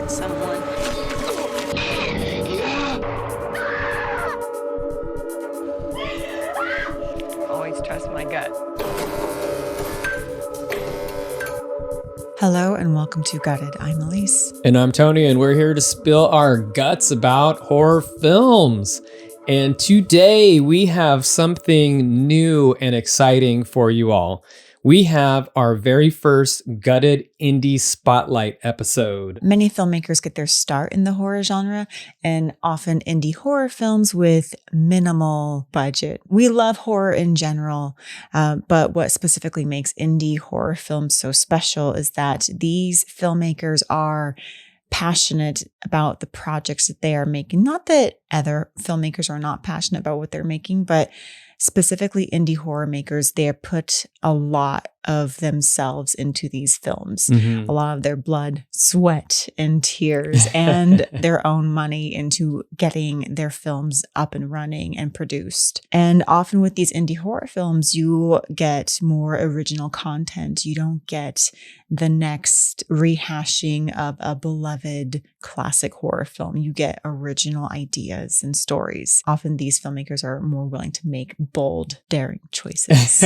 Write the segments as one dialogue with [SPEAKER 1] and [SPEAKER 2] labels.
[SPEAKER 1] on someone. Always trust my gut.
[SPEAKER 2] Hello and welcome to Gutted. I'm Aleece.
[SPEAKER 3] And I'm Tony, and we're here to spill our guts about horror films. And today we have something new and exciting for you all. We have our very first Gutted Indie Spotlight episode.
[SPEAKER 2] Many filmmakers get their start in the horror genre, and often indie horror films with minimal budget. We love horror in general, but what specifically makes indie horror films so special is that these filmmakers are passionate about the projects that they are making. Not that other filmmakers are not passionate about what they're making, but specifically indie horror makers, they put a lot of themselves into these films, a lot of their blood, sweat, and tears, and their own money into getting their films up and running and produced. And often with these indie horror films, you get more original content. You don't get the next rehashing of a beloved classic horror film. You get original ideas and stories. Often these filmmakers are more willing to make bold, daring choices.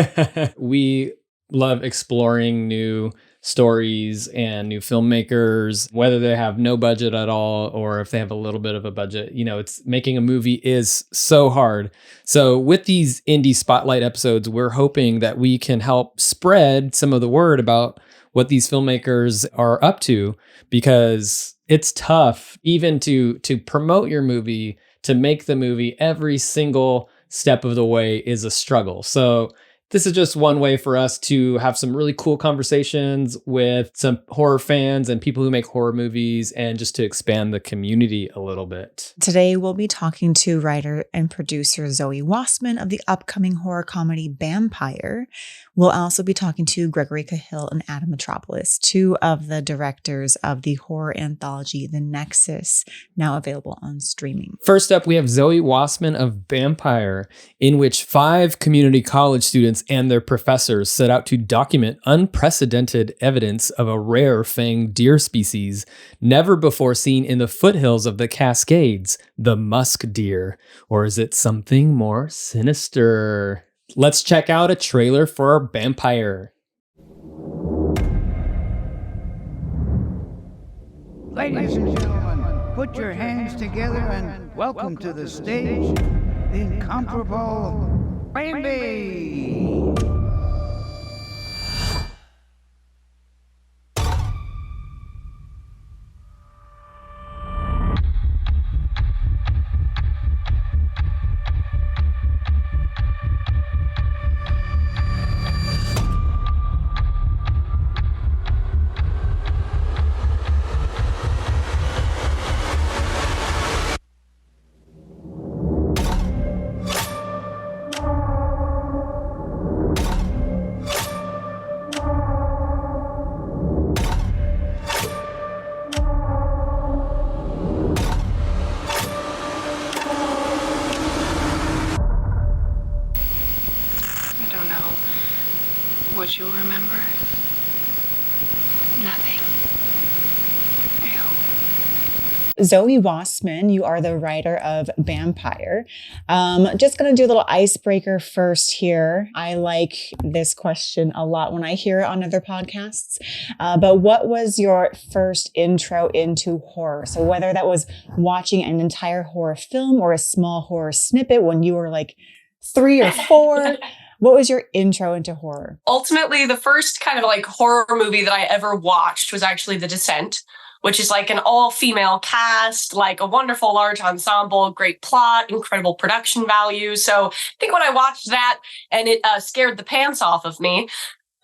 [SPEAKER 3] We love exploring new stories and new filmmakers, whether they have no budget at all or if they have a little bit of a budget. You know, it's making a movie is so hard. So with these indie spotlight episodes, we're hoping that we can help spread some of the word about what these filmmakers are up to, because it's tough even to promote your movie, to make the movie. Every single step of the way is a struggle. So this is just one way for us to have some really cool conversations with some horror fans and people who make horror movies, and just to expand the community a little bit.
[SPEAKER 2] Today, we'll be talking to writer and producer Zoë Wassman of the upcoming horror comedy Bampire. We'll also be talking to Gregory, Cahill, and Mitropoulos, two of the directors of the horror anthology The Nexus, now available on streaming.
[SPEAKER 3] First up, we have Zoë Wassman of Bampire, in which 5 community college students and their professors set out to document unprecedented evidence of a rare fanged deer species never before seen in the foothills of the Cascades, the musk deer. Or is it something more sinister? Let's check out a trailer for Bampire.
[SPEAKER 4] Ladies and gentlemen, put your hands together and welcome to the stage the incomparable Bambi!
[SPEAKER 1] What you'll remember? Nothing. I hope.
[SPEAKER 2] Zoë Wassman, you are the writer of Bampire. Just going to do a little icebreaker first here. I like this question a lot when I hear it on other podcasts. But what was your first intro into horror? So whether that was watching an entire horror film or a small horror snippet when you were like 3 or 4, what was your intro into horror?
[SPEAKER 5] Ultimately, the first kind of like horror movie that I ever watched was actually The Descent, which is like an all-female cast, like a wonderful large ensemble, great plot, incredible production value. So I think when I watched that and it scared the pants off of me,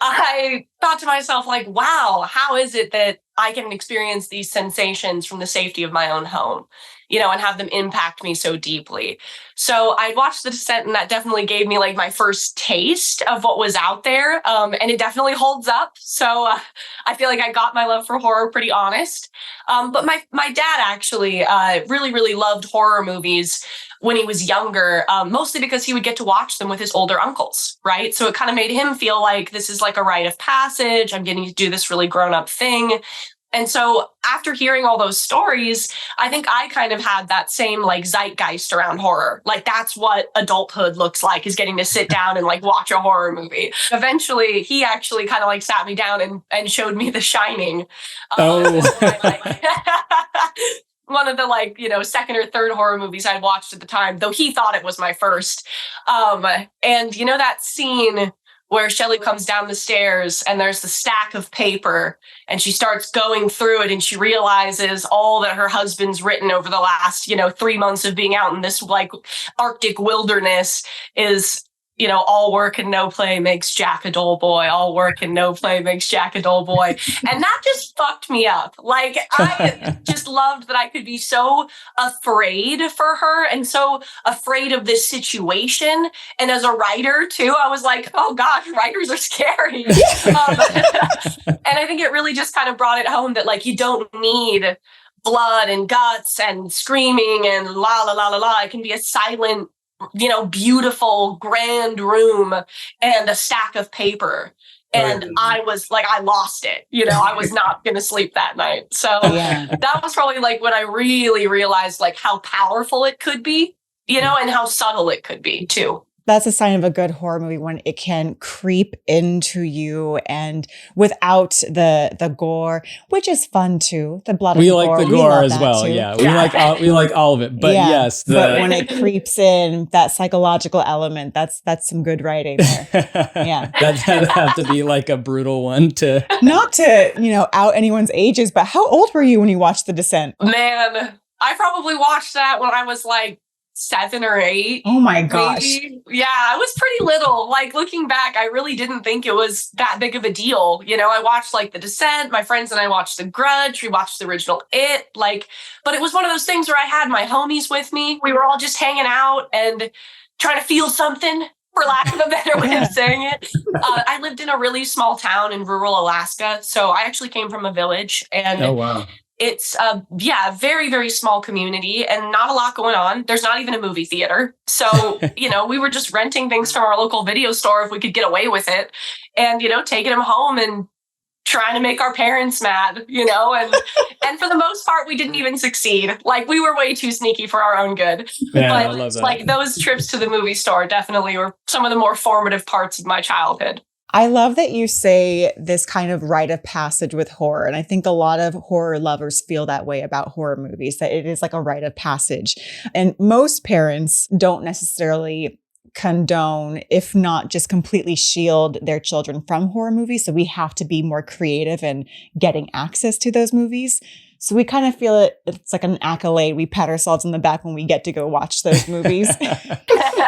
[SPEAKER 5] I thought to myself, like, wow, how is it that I can experience these sensations from the safety of my own home, you know, and have them impact me so deeply. So I watched The Descent, and that definitely gave me like my first taste of what was out there. And it definitely holds up. So I feel like I got my love for horror pretty honest. But my dad actually really, really loved horror movies when he was younger, mostly because he would get to watch them with his older uncles, right? So it kind of made him feel like this is like a rite of passage. I'm getting to do this really grown-up thing. And so after hearing all those stories, I think I kind of had that same like zeitgeist around horror. Like that's what adulthood looks like, is getting to sit down and like watch a horror movie. Eventually, he actually kind of like sat me down and showed me The Shining. One of the like, you know, second or third horror movies I'd watched at the time, though he thought it was my first. And you know that scene where Shelley comes down the stairs and there's the stack of paper and she starts going through it and she realizes all that her husband's written over the last, 3 months of being out in this like Arctic wilderness is, all work and no play makes Jack a dull boy. All work and no play makes Jack a dull boy. And that just fucked me up. Like, I just loved that I could be so afraid for her and so afraid of this situation. And as a writer, too, I was like, oh, gosh, writers are scary. And I think it really just kind of brought it home that, like, you don't need blood and guts and screaming and la, la, la, la, la. It can be a silent, beautiful, grand room and a stack of paper. And I was like, I lost it. I was not going to sleep that night. So that was probably like when I really realized like how powerful it could be, and how subtle it could be too.
[SPEAKER 2] That's a sign of a good horror movie when it can creep into you and without the gore, which is fun too. The blood and
[SPEAKER 3] we
[SPEAKER 2] gore.
[SPEAKER 3] like the gore as well.
[SPEAKER 2] Too.
[SPEAKER 3] Yeah. We like all of it. But yes,
[SPEAKER 2] but when it creeps in, that psychological element, that's some good writing there. Yeah.
[SPEAKER 3] That'd have to be like a brutal one to
[SPEAKER 2] not to, out anyone's ages, but how old were you when you watched The Descent?
[SPEAKER 5] Man, I probably watched that when I was like 7 or 8.
[SPEAKER 2] Oh my gosh.
[SPEAKER 5] Maybe. Yeah, I was pretty little. Like looking back, I really didn't think it was that big of a deal. I watched like The Descent. My friends and I watched The Grudge. We watched the original It. But it was one of those things where I had my homies with me. We were all just hanging out and trying to feel something, for lack of a better way of saying it. I lived in a really small town in rural Alaska. So I actually came from a village. And
[SPEAKER 3] oh, wow.
[SPEAKER 5] It's a very, very small community and not a lot going on. There's not even a movie theater. So, we were just renting things from our local video store if we could get away with it and, taking them home and trying to make our parents mad, and for the most part, we didn't even succeed. Like we were way too sneaky for our own good.
[SPEAKER 3] Yeah,
[SPEAKER 5] but
[SPEAKER 3] I love that.
[SPEAKER 5] Like those trips to the movie store definitely were some of the more formative parts of my childhood.
[SPEAKER 2] I love that you say this kind of rite of passage with horror. And I think a lot of horror lovers feel that way about horror movies, that it is like a rite of passage. And most parents don't necessarily condone, if not just completely shield their children from horror movies. So we have to be more creative in getting access to those movies. So we kind of feel it's like an accolade. We pat ourselves on the back when we get to go watch those movies.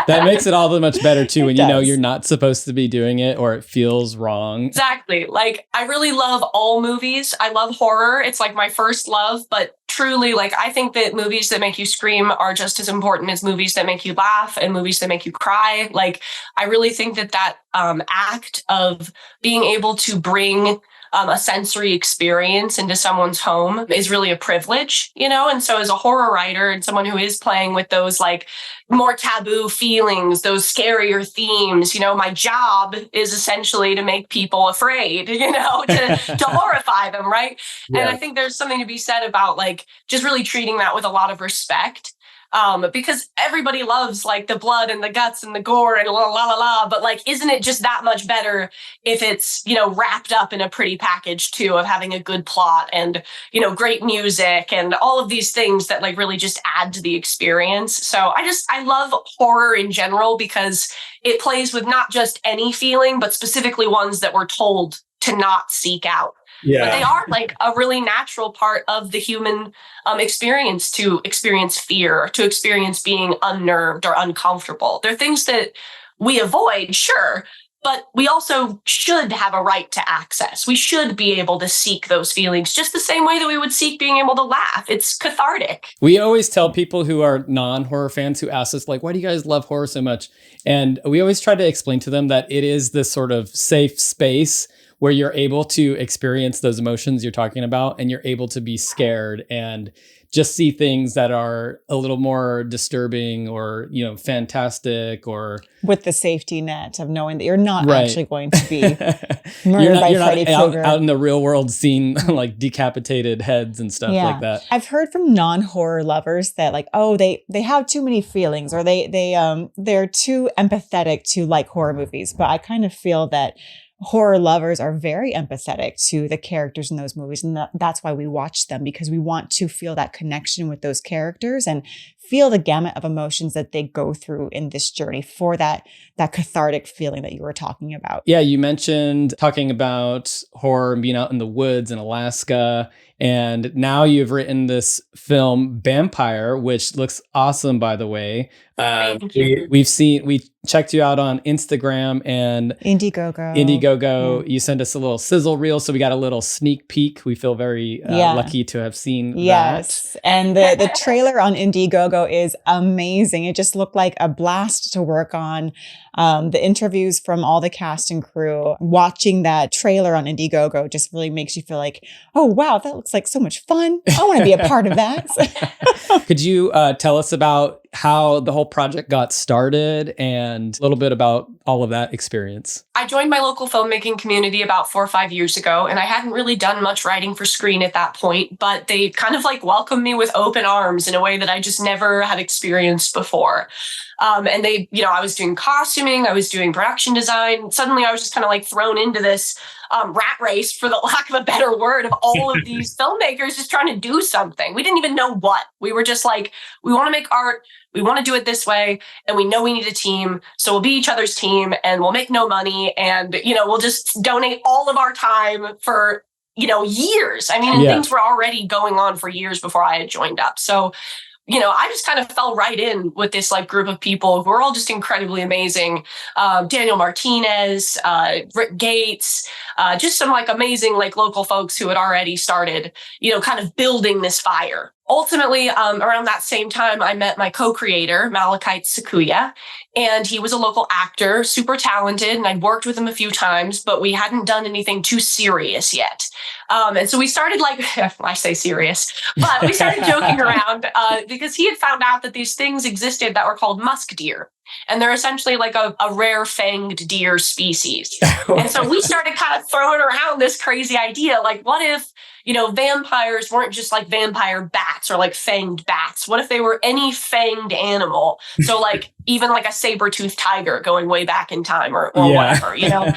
[SPEAKER 3] That makes it all the much better too when you know you're not supposed to be doing it or it feels wrong.
[SPEAKER 5] Exactly. Like I really love all movies. I love horror. It's like my first love, but truly, like I think that movies that make you scream are just as important as movies that make you laugh and movies that make you cry. Like I really think that act of being able to bring a sensory experience into someone's home is really a privilege, And so as a horror writer and someone who is playing with those like more taboo feelings, those scarier themes, my job is essentially to make people afraid, to horrify them. Right. Yeah. And I think there's something to be said about like just really treating that with a lot of respect. Because everybody loves like the blood and the guts and the gore and la la la la, but like, isn't it just that much better if it's, wrapped up in a pretty package too of having a good plot and, great music and all of these things that like really just add to the experience. So I love horror in general because it plays with not just any feeling, but specifically ones that we're told to not seek out. Yeah. But they are like a really natural part of the human experience to experience fear, to experience being unnerved or uncomfortable. They're things that we avoid, sure, but we also should have a right to access. We should be able to seek those feelings just the same way that we would seek being able to laugh. It's cathartic.
[SPEAKER 3] We always tell people who are non-horror fans who ask us, like, why do you guys love horror so much? And we always try to explain to them that it is this sort of safe space where you're able to experience those emotions you're talking about, and you're able to be scared and just see things that are a little more disturbing or, you know, fantastic, or
[SPEAKER 2] with the safety net of knowing that you're not
[SPEAKER 3] Right.
[SPEAKER 2] actually going to be murdered by Freddy Krueger.
[SPEAKER 3] out in the real world seeing like decapitated heads and stuff like that.
[SPEAKER 2] I've heard from non-horror lovers that like, oh, they have too many feelings, or they're too empathetic to like horror movies. But I kind of feel that horror lovers are very empathetic to the characters in those movies. And that's why we watch them, because we want to feel that connection with those characters and feel the gamut of emotions that they go through in this journey for that cathartic feeling that you were talking about.
[SPEAKER 3] Yeah, you mentioned talking about horror and being out in the woods in Alaska. And now you've written this film, Bampire, which looks awesome, by the way.
[SPEAKER 5] Thank you.
[SPEAKER 3] We checked you out on Instagram and Indiegogo. You sent us a little sizzle reel, so we got a little sneak peek. We feel very lucky to have seen that.
[SPEAKER 2] And the trailer on Indiegogo is amazing. It just looked like a blast to work on. The interviews from all the cast and crew, watching that trailer on Indiegogo just really makes you feel like, oh, wow, that looks like so much fun. I want to be a part of that.
[SPEAKER 3] Could you tell us about how the whole project got started and a little bit about all of that experience?
[SPEAKER 5] I joined my local filmmaking community about 4 or 5 years ago, and I hadn't really done much writing for screen at that point, but they kind of like welcomed me with open arms in a way that I just never had experienced before. And they, you know, I was doing costuming, I was doing production design. Suddenly I was just kind of like thrown into this rat race, for the lack of a better word, of all of these filmmakers just trying to do something. We didn't even know what. We were just like, we want to make art, we want to do it this way, and we know we need a team, so we'll be each other's team, and we'll make no money, and, you know, we'll just donate all of our time for, you know, years. I mean, and things were already going on for years before I had joined up. So, you know, I just kind of fell right in with this like group of people who are all just incredibly amazing. Daniel Martinez, Rick Gates, just some like amazing like local folks who had already started, you know, kind of building this fire. Ultimately, around that same time, I met my co-creator, Malachite Sakuya, and he was a local actor, super talented, and I'd worked with him a few times, but we hadn't done anything too serious yet. And so we started like, I say serious, but we started joking around because he had found out that these things existed that were called musk deer. And they're essentially like a rare fanged deer species. And so we started kind of throwing around this crazy idea, like, what if, you know, vampires weren't just like vampire bats or like fanged bats? What if they were any fanged animal? So like even like a saber-toothed tiger going way back in time or whatever, you know?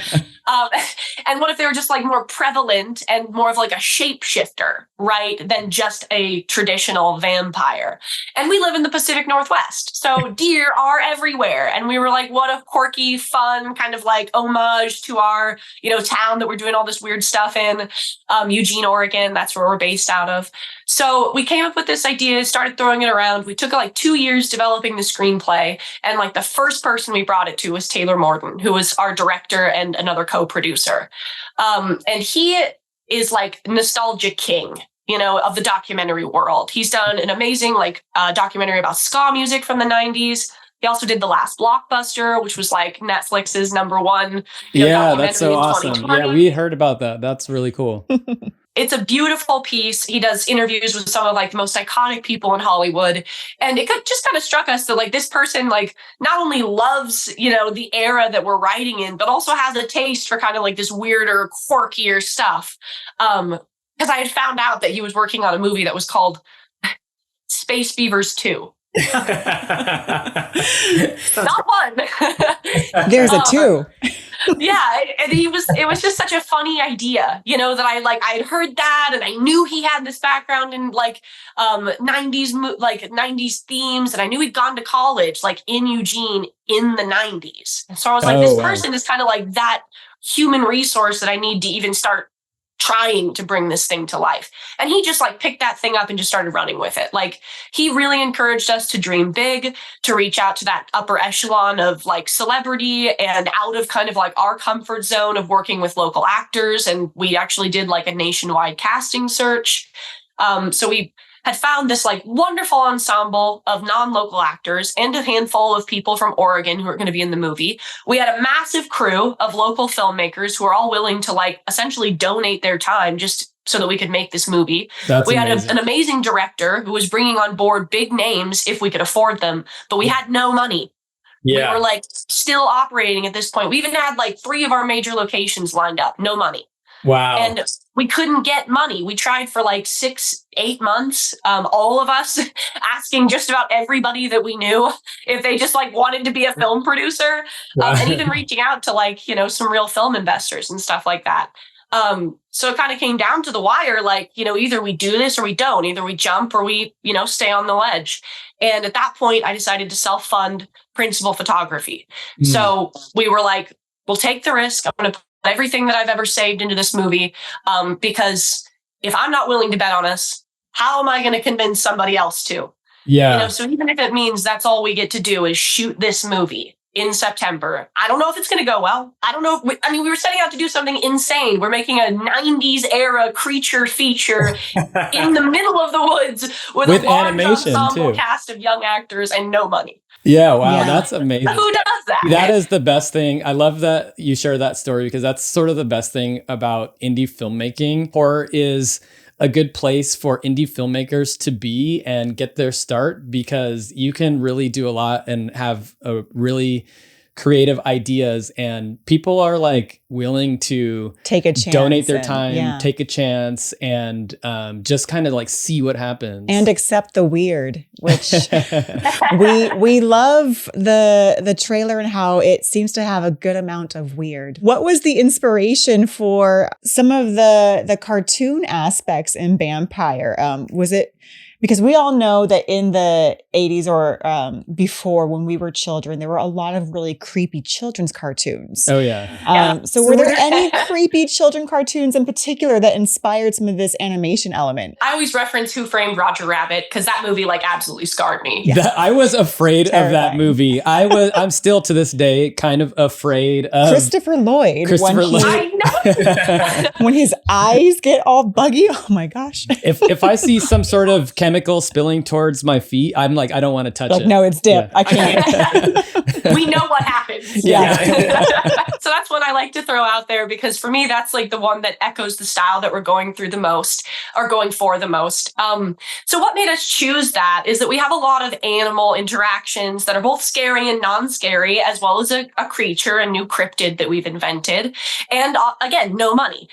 [SPEAKER 5] And what if they were just like more prevalent and more of like a shapeshifter, right, than just a traditional vampire? And we live in the Pacific Northwest, so deer are everywhere. And we were like, what a quirky, fun kind of like homage to our, you know, town that we're doing all this weird stuff in, Eugene, Oregon. That's where we're based out of. So we came up with this idea, started throwing it around. We took like 2 years developing the screenplay. And like the first person we brought it to was Taylor Morton, who was our director and another co-producer. And he is like nostalgia king, you know, of the documentary world. He's done an amazing like documentary about ska music from the 90s. He also did The Last Blockbuster, which was like Netflix's #1.
[SPEAKER 3] Yeah, that's so awesome. Yeah, we heard about that. That's really cool.
[SPEAKER 5] It's a beautiful piece. He does interviews with some of like the most iconic people in Hollywood. And it just kind of struck us that like this person like not only loves, you know, the era that we're writing in, but also has a taste for kind of like this weirder, quirkier stuff. Because I had found out that he was working on a movie that was called Space Beavers 2. Not one.
[SPEAKER 2] There's a 2.
[SPEAKER 5] Yeah, and it was just such a funny idea, you know, that I had heard that, and I knew he had this background in like 90s themes, and I knew he'd gone to college like in Eugene in the 90s. And so I was like, this person is kind of like that human resource that I need to even start trying to bring this thing to life. And he just like picked that thing up and just started running with it. Like he really encouraged us to dream big, to reach out to that upper echelon of like celebrity and out of kind of like our comfort zone of working with local actors. And we actually did like a nationwide casting search. So we had found this like wonderful ensemble of non-local actors and a handful of people from Oregon who are going to be in the movie. We had a massive crew of local filmmakers who are all willing to like essentially donate their time just so that we could make this movie. We had an amazing director who was bringing on board big names if we could afford them, but we had no money. Yeah. We were like still operating at this point. We even had like 3 of our major locations lined up, no money.
[SPEAKER 3] Wow.
[SPEAKER 5] And we couldn't get money. We tried for like 6-8 months, all of us asking just about everybody that we knew if they just like wanted to be a film producer, and even reaching out to like, you know, some real film investors and stuff like that. So it kind of came down to the wire, like, you know, either we do this or we don't, either we jump or we, you know, stay on the ledge. And at that point, I decided to self-fund principal photography. So we were like, we'll take the risk. I'm going to put everything that I've ever saved into this movie, because if I'm not willing to bet on us, how am I going to convince somebody else to?
[SPEAKER 3] Yeah.
[SPEAKER 5] You know, so even if it means that's all we get to do is shoot this movie in September, I don't know if it's going to go well. I don't know. We were setting out to do something insane. We're making a 90s era creature feature in the middle of the woods with a large
[SPEAKER 3] animation
[SPEAKER 5] ensemble
[SPEAKER 3] too.
[SPEAKER 5] Cast of young actors and no money.
[SPEAKER 3] Yeah, wow, that's amazing.
[SPEAKER 5] Who does that?
[SPEAKER 3] That is the best thing. I love that you share that story because that's sort of the best thing about indie filmmaking. Horror is a good place for indie filmmakers to be and get their start because you can really do a lot and have a really creative ideas, and people are like willing to
[SPEAKER 2] take a chance,
[SPEAKER 3] donate their time, take a chance, and just kind of like see what happens
[SPEAKER 2] and accept the weird, which we love the trailer and how it seems to have a good amount of weird. What was the inspiration for some of the cartoon aspects in Bampire? Was it because we all know that in the 80s or before, when we were children, there were a lot of really creepy children's cartoons.
[SPEAKER 3] Oh, yeah.
[SPEAKER 2] So were there any creepy children cartoons in particular that inspired some of this animation element?
[SPEAKER 5] I always reference Who Framed Roger Rabbit because that movie like absolutely scarred me.
[SPEAKER 2] Yeah.
[SPEAKER 3] I was afraid of that movie. I'm still to this day kind of afraid of
[SPEAKER 2] Christopher Lloyd.
[SPEAKER 5] I know.
[SPEAKER 2] When his eyes get all buggy. Oh my gosh.
[SPEAKER 3] If I see some sort of chemical spilling towards my feet, I'm like, I don't want to touch it.
[SPEAKER 2] No, it's dip.
[SPEAKER 3] Yeah.
[SPEAKER 2] I can't.
[SPEAKER 5] We know what happens.
[SPEAKER 2] Yeah.
[SPEAKER 5] So that's one I like to throw out there because for me, that's like the one that echoes the style that we're going through the most or going for the most. So what made us choose that is that we have a lot of animal interactions that are both scary and non-scary, as well as a creature, a new cryptid that we've invented. And again, no money.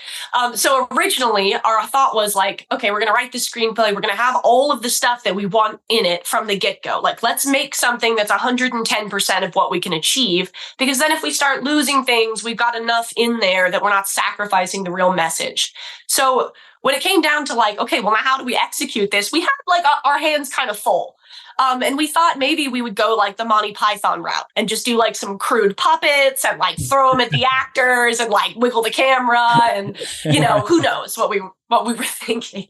[SPEAKER 5] So originally our thought was like, okay, we're going to write this screenplay. We're going to have all of the stuff that we want in it from the get-go. Like, let's make something that's 110% of what we can achieve, because then if we start losing things, we've got enough in there that we're not sacrificing the real message. So when it came down to like, okay, well, now how do we execute this? We had like our hands kind of full. And we thought maybe we would go like the Monty Python route and just do like some crude puppets and like throw them at the actors and like wiggle the camera and, you know, who knows what we were thinking.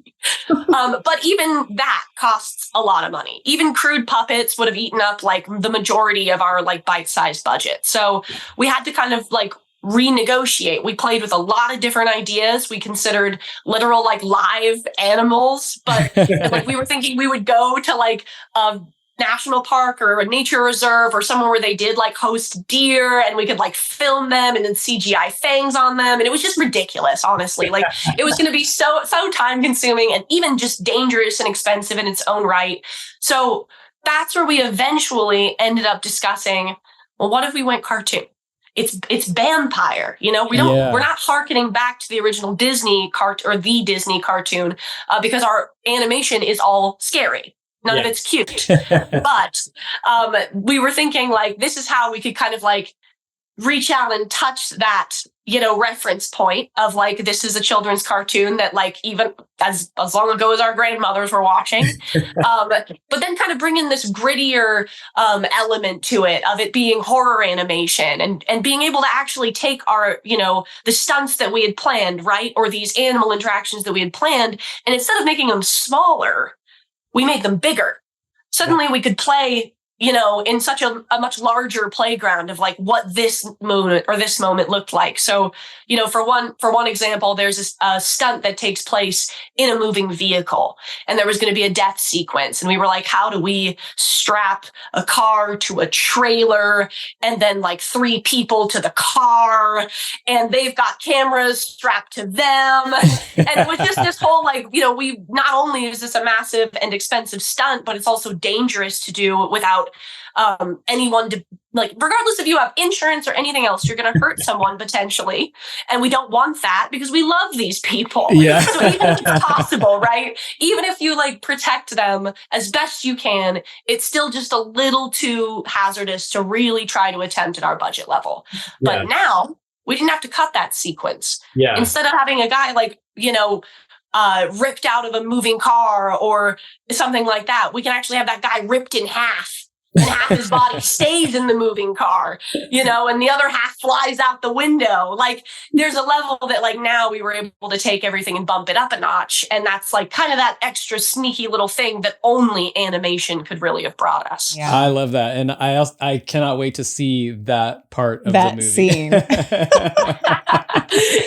[SPEAKER 5] But even that costs a lot of money. Even crude puppets would have eaten up like the majority of our like bite-sized budget. So we had to kind of like renegotiate. We played with a lot of different ideas. We considered literal like live animals, but like we were thinking we would go to like a national park or a nature reserve or somewhere where they did like host deer and we could like film them and then CGI fangs on them. And it was just ridiculous, honestly. Like it was going to be so time consuming and even just dangerous and expensive in its own right. So that's where we eventually ended up discussing, well, what if we went cartoon? It's Bampire, you know, we're not hearkening back to the original Disney the Disney cartoon because our animation is all scary. None of it's cute. But we were thinking like, this is how we could kind of like reach out and touch that, you know, reference point of like, this is a children's cartoon that like even as long ago as our grandmothers were watching, but then kind of bring in this grittier element to it of it being horror animation and being able to actually take our, you know, the stunts that we had planned, right? Or these animal interactions that we had planned. And instead of making them smaller, we made them bigger. Suddenly we could play in such a much larger playground of like what this moment looked like. So, for one example, there's a stunt that takes place in a moving vehicle, and there was going to be a death sequence. And we were like, how do we strap a car to a trailer and then like 3 people to the car, and they've got cameras strapped to them. And it was just this whole we not only is this a massive and expensive stunt, but it's also dangerous to do without anyone to regardless if you have insurance or anything else, you're going to hurt someone potentially. And we don't want that because we love these people.
[SPEAKER 3] Yeah.
[SPEAKER 5] So even if it's possible, right? Even if you protect them as best you can, it's still just a little too hazardous to really try to attempt at our budget level. But now we didn't have to cut that sequence.
[SPEAKER 3] Yeah.
[SPEAKER 5] Instead of having a guy ripped out of a moving car or something like that, we can actually have that guy ripped in half. And half his body stays in the moving car, and the other half flies out the window. There's a level that now we were able to take everything and bump it up a notch. And that's kind of that extra sneaky little thing that only animation could really have brought us.
[SPEAKER 2] Yeah.
[SPEAKER 3] I love that. And I cannot wait to see that part of
[SPEAKER 2] that
[SPEAKER 3] the movie.
[SPEAKER 2] scene.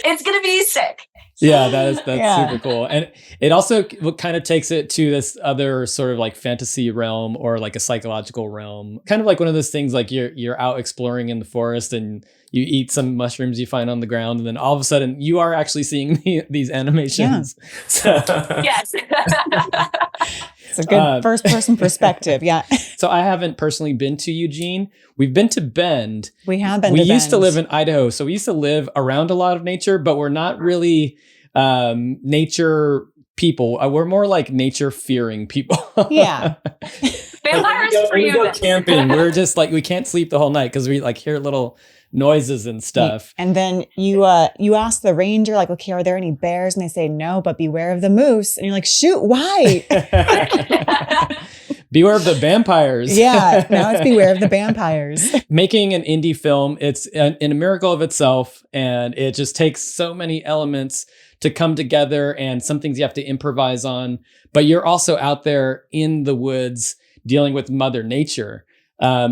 [SPEAKER 5] It's going to be sick.
[SPEAKER 3] Yeah, that's super cool. And it also kind of takes it to this other sort of fantasy realm or a psychological realm. Kind of like one of those things you're out exploring in the forest and you eat some mushrooms you find on the ground, and then all of a sudden you are actually seeing these animations. Yeah. So,
[SPEAKER 5] yes.
[SPEAKER 2] It's a good first person perspective. Yeah.
[SPEAKER 3] So I haven't personally been to Eugene. We've been to Bend.
[SPEAKER 2] We have been.
[SPEAKER 3] We used to live in Idaho. So we used to live around a lot of nature, but we're not really nature people. We're more like nature fearing people.
[SPEAKER 2] Yeah.
[SPEAKER 5] Vampires for you.
[SPEAKER 3] Go camping. We're just we can't sleep the whole night because we hear little noises and stuff.
[SPEAKER 2] And then you ask the ranger, okay, are there any bears? And they say no, but beware of the moose. And you're like, shoot, why?
[SPEAKER 3] Beware of the vampires.
[SPEAKER 2] Yeah, now it's beware of the vampires.
[SPEAKER 3] Making an indie film, it's a miracle of itself, and it just takes so many elements to come together, and some things you have to improvise on. But you're also out there in the woods dealing with Mother Nature.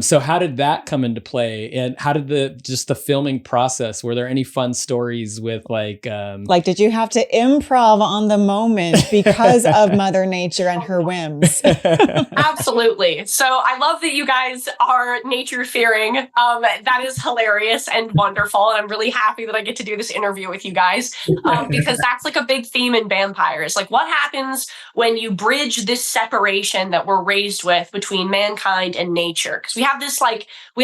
[SPEAKER 3] So how did that come into play, and how did the filming process? Were there any fun stories with
[SPEAKER 2] did you have to improv on the moment because of Mother Nature and her whims?
[SPEAKER 5] Absolutely. So I love that you guys are nature fearing. That is hilarious and wonderful. And I'm really happy that I get to do this interview with you guys because that's a big theme in Vampires. What happens when you bridge this separation that we're raised with between mankind and nature? Because we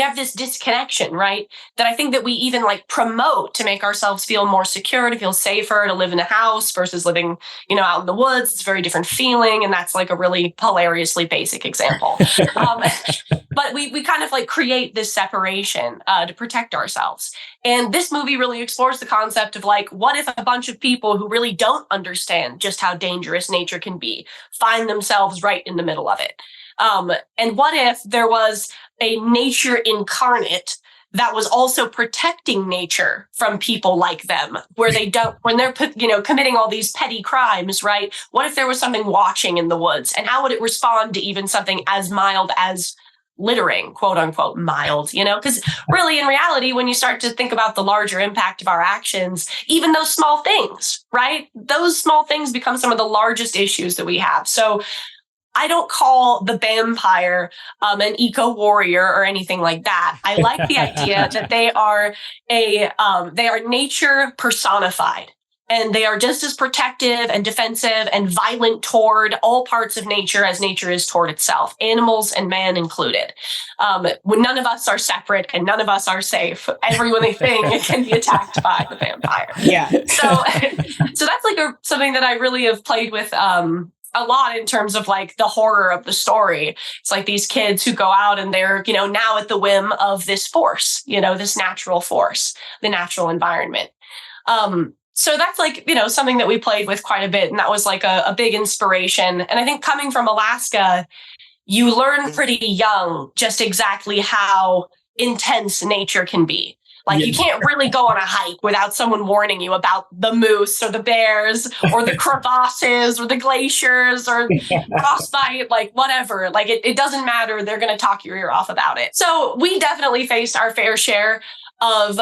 [SPEAKER 5] have this disconnection, right? That I think that we even promote to make ourselves feel more secure, to feel safer, to live in a house versus living, out in the woods. It's a very different feeling. And that's a really hilariously basic example. But we kind of create this separation to protect ourselves. And this movie really explores the concept of what if a bunch of people who really don't understand just how dangerous nature can be find themselves right in the middle of it? And what if there was a nature incarnate that was also protecting nature from people like them, when they're committing all these petty crimes, right? What if there was something watching in the woods, and how would it respond to even something as mild as littering, quote unquote, mild, because really in reality, when you start to think about the larger impact of our actions, even those small things, right? Those small things become some of the largest issues that we have. So I don't call the Bampire an eco-warrior or anything like that. I like the idea that they are nature personified. And they are just as protective and defensive and violent toward all parts of nature as nature is toward itself, animals and man included. When none of us are separate and none of us are safe, everything can be attacked by the vampire.
[SPEAKER 2] Yeah.
[SPEAKER 5] So that's something that I really have played with a lot in terms of the horror of the story. It's these kids who go out and they're, now at the whim of this force, this natural force, the natural environment. So that's something that we played with quite a bit. And that was a big inspiration. And I think coming from Alaska, you learn pretty young just exactly how intense nature can be. Like you can't really go on a hike without someone warning you about the moose or the bears or the crevasses or the glaciers or frostbite, like whatever. Like it doesn't matter. They're going to talk your ear off about it. So we definitely faced our fair share of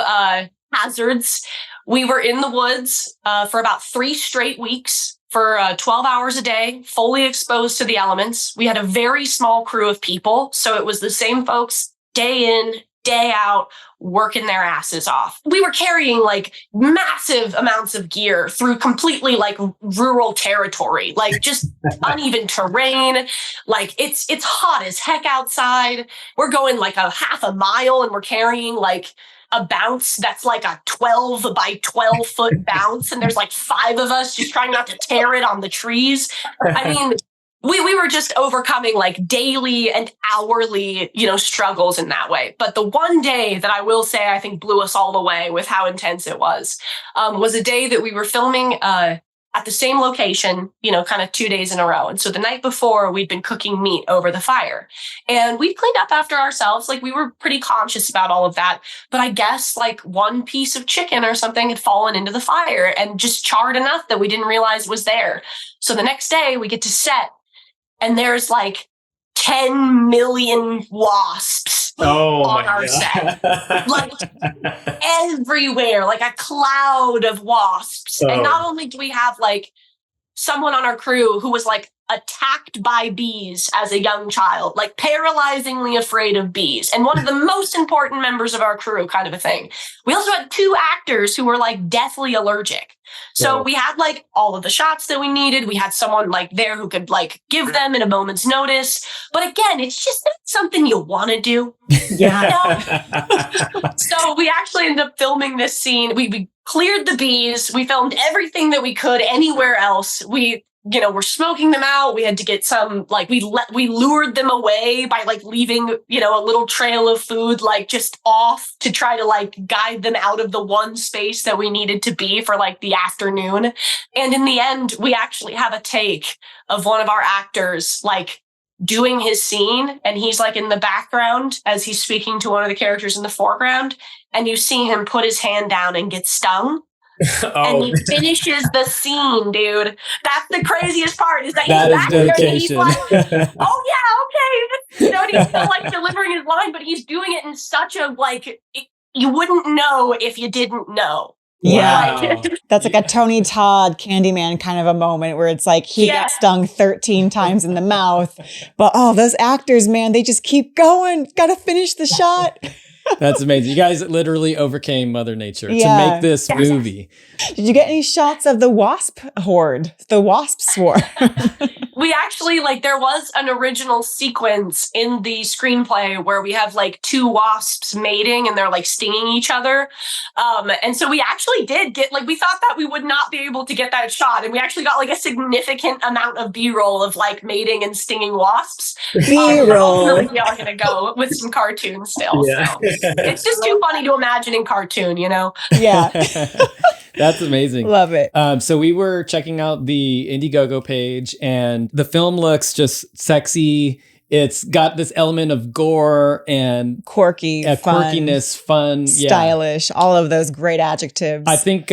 [SPEAKER 5] hazards. We were in the woods for about 3 straight weeks for 12 hours a day, fully exposed to the elements. We had a very small crew of people. So it was the same folks day in, day out, working their asses off. We were carrying like massive amounts of gear through completely like rural territory, like just uneven terrain. Like it's hot as heck outside. We're going like a half a mile and we're carrying like a bounce that's like a 12 by 12 foot bounce. And there's like 5 of us just trying not to tear it on the trees. I mean, we were just overcoming like daily and hourly, struggles in that way. But the one day that I will say I think blew us all away with how intense it was a day that we were filming at the same location, kind of 2 days in a row. And so the night before, we'd been cooking meat over the fire. And we cleaned up after ourselves. Like we were pretty conscious about all of that. But I guess like one piece of chicken or something had fallen into the fire and just charred enough that we didn't realize was there. So the next day we get to set and there's like 10 million wasps on our set. Like everywhere, like a cloud of wasps. And not only do we have like someone on our crew who was like attacked by bees as a young child, like paralyzingly afraid of bees, and one of the most important members of our crew, kind of a thing. We also had 2 actors who were like deathly allergic. So we had like all of the shots that we needed. We had someone like there who could like give them in a moment's notice. But again, it's just not something you want to do. Yeah. So we actually ended up filming this scene. We cleared the bees. We filmed everything that we could anywhere else. We're smoking them out. We had to get some, like, we lured them away by like leaving, a little trail of food, like just off to try to like guide them out of the one space that we needed to be for like the afternoon. And in the end, we actually have a take of one of our actors, like doing his scene. And he's like in the background as he's speaking to one of the characters in the foreground. And you see him put his hand down and get stung. And he finishes the scene, dude. That's the craziest part, is that he's back there and he's like, oh yeah, okay. And he's still like delivering his line, but he's doing it in such a like, you wouldn't know if you didn't know.
[SPEAKER 2] Yeah. That's like a Tony Todd Candyman kind of a moment where it's like he got stung 13 times in the mouth. But those actors, man, they just keep going. Got to finish the shot.
[SPEAKER 3] That's amazing. You guys literally overcame Mother Nature to make this movie.
[SPEAKER 2] Did you get any shots of the wasp horde, the wasp swarm?
[SPEAKER 5] We actually, there was an original sequence in the screenplay where we have 2 wasps mating and they're stinging each other. And so we actually did get, we thought that we would not be able to get that shot. And we actually got a significant amount of B-roll of mating and stinging wasps.
[SPEAKER 2] B-roll.
[SPEAKER 5] We are going to go with some cartoons still. Yeah. So it's just too funny to imagine in cartoon,
[SPEAKER 2] Yeah.
[SPEAKER 3] That's amazing.
[SPEAKER 2] Love it.
[SPEAKER 3] So we were checking out the Indiegogo page and the film looks just sexy. It's got this element of gore and quirkiness, fun,
[SPEAKER 2] stylish, all of those great adjectives.
[SPEAKER 3] I think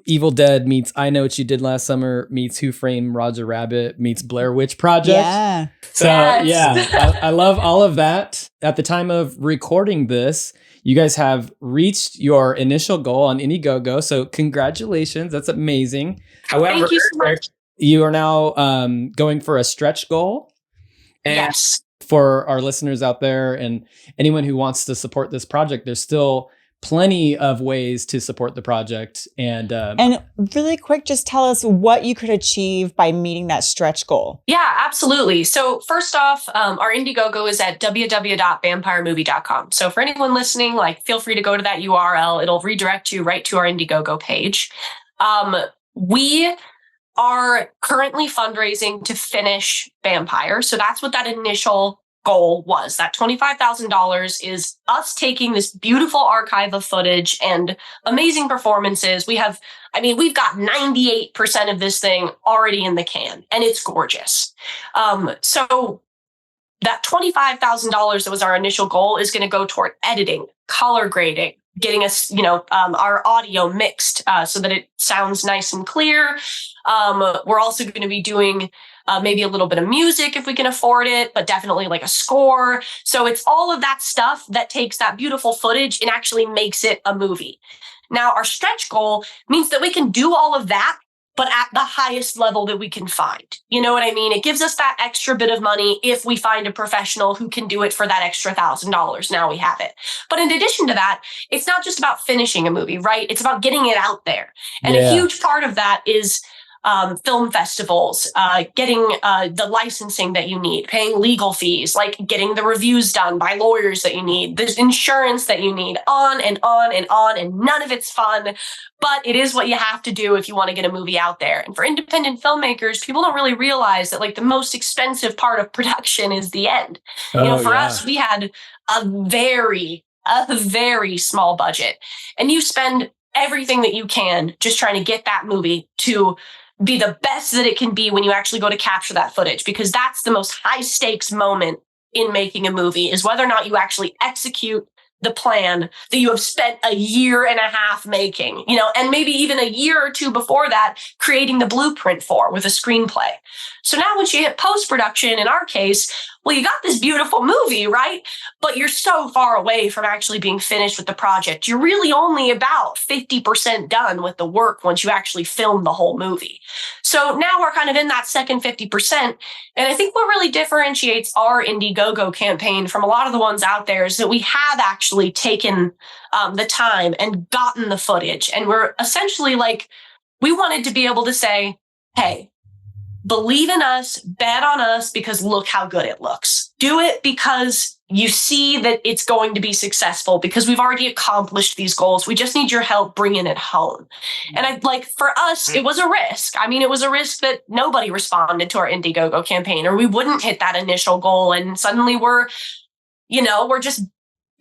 [SPEAKER 3] Evil Dead meets I Know What You Did Last Summer meets Who Framed Roger Rabbit meets Blair Witch Project.
[SPEAKER 2] Yeah.
[SPEAKER 3] So I love all of that. At the time of recording this, you guys have reached your initial goal on Indiegogo. So congratulations. That's amazing.
[SPEAKER 5] However, thank you so much.
[SPEAKER 3] You are now going for a stretch goal.
[SPEAKER 5] And yes.
[SPEAKER 3] For our listeners out there and anyone who wants to support this project, there's still plenty of ways to support the project. And
[SPEAKER 2] really quick, just tell us what you could achieve by meeting that stretch goal.
[SPEAKER 5] Yeah, absolutely. So first off, our Indiegogo is at www.bampiremovie.com. So for anyone listening, feel free to go to that URL. It'll redirect you right to our Indiegogo page. We are currently fundraising to finish Bampire. So that's what that initial goal was. That $25,000 is us taking this beautiful archive of footage and amazing performances. We've got 98% of this thing already in the can, and it's gorgeous. So that $25,000 that was our initial goal is going to go toward editing, color grading, getting us, our audio mixed so that it sounds nice and clear. We're also going to be doing maybe a little bit of music if we can afford it, but definitely like a score. So it's all of that stuff that takes that beautiful footage and actually makes it a movie. Now, our stretch goal means that we can do all of that, but at the highest level that we can find. You know what I mean? It gives us that extra bit of money if we find a professional who can do it for that extra $1,000. Now we have it. But in addition to that, it's not just about finishing a movie, right? It's about getting it out there. And a huge part of that is film festivals, getting the licensing that you need, paying legal fees, like getting the reviews done by lawyers that you need, there's insurance that you need, on and on and on, and none of it's fun, but it is what you have to do if you want to get a movie out there. And for independent filmmakers, people don't really realize that like the most expensive part of production is the end. For us, we had a very small budget, and you spend everything that you can just trying to get that movie to be the best that it can be when you actually go to capture that footage, because that's the most high stakes moment in making a movie, is whether or not you actually execute the plan that you have spent a year and a half making, and maybe even a year or two before that, creating the blueprint for with a screenplay. So now once you hit post-production, in our case, well, you got this beautiful movie, right? But you're so far away from actually being finished with the project. You're really only about 50% done with the work once you actually film the whole movie. So now we're kind of in that second 50%. And I think what really differentiates our Indiegogo campaign from a lot of the ones out there is that we have actually taken the time and gotten the footage. And we're essentially like, we wanted to be able to say, hey, believe in us, bet on us, because look how good it looks. Do it because you see that it's going to be successful, because we've already accomplished these goals. We just need your help bringing it home. And for us, it was a risk. I mean, it was a risk that nobody responded to our Indiegogo campaign, or we wouldn't hit that initial goal. And suddenly we're just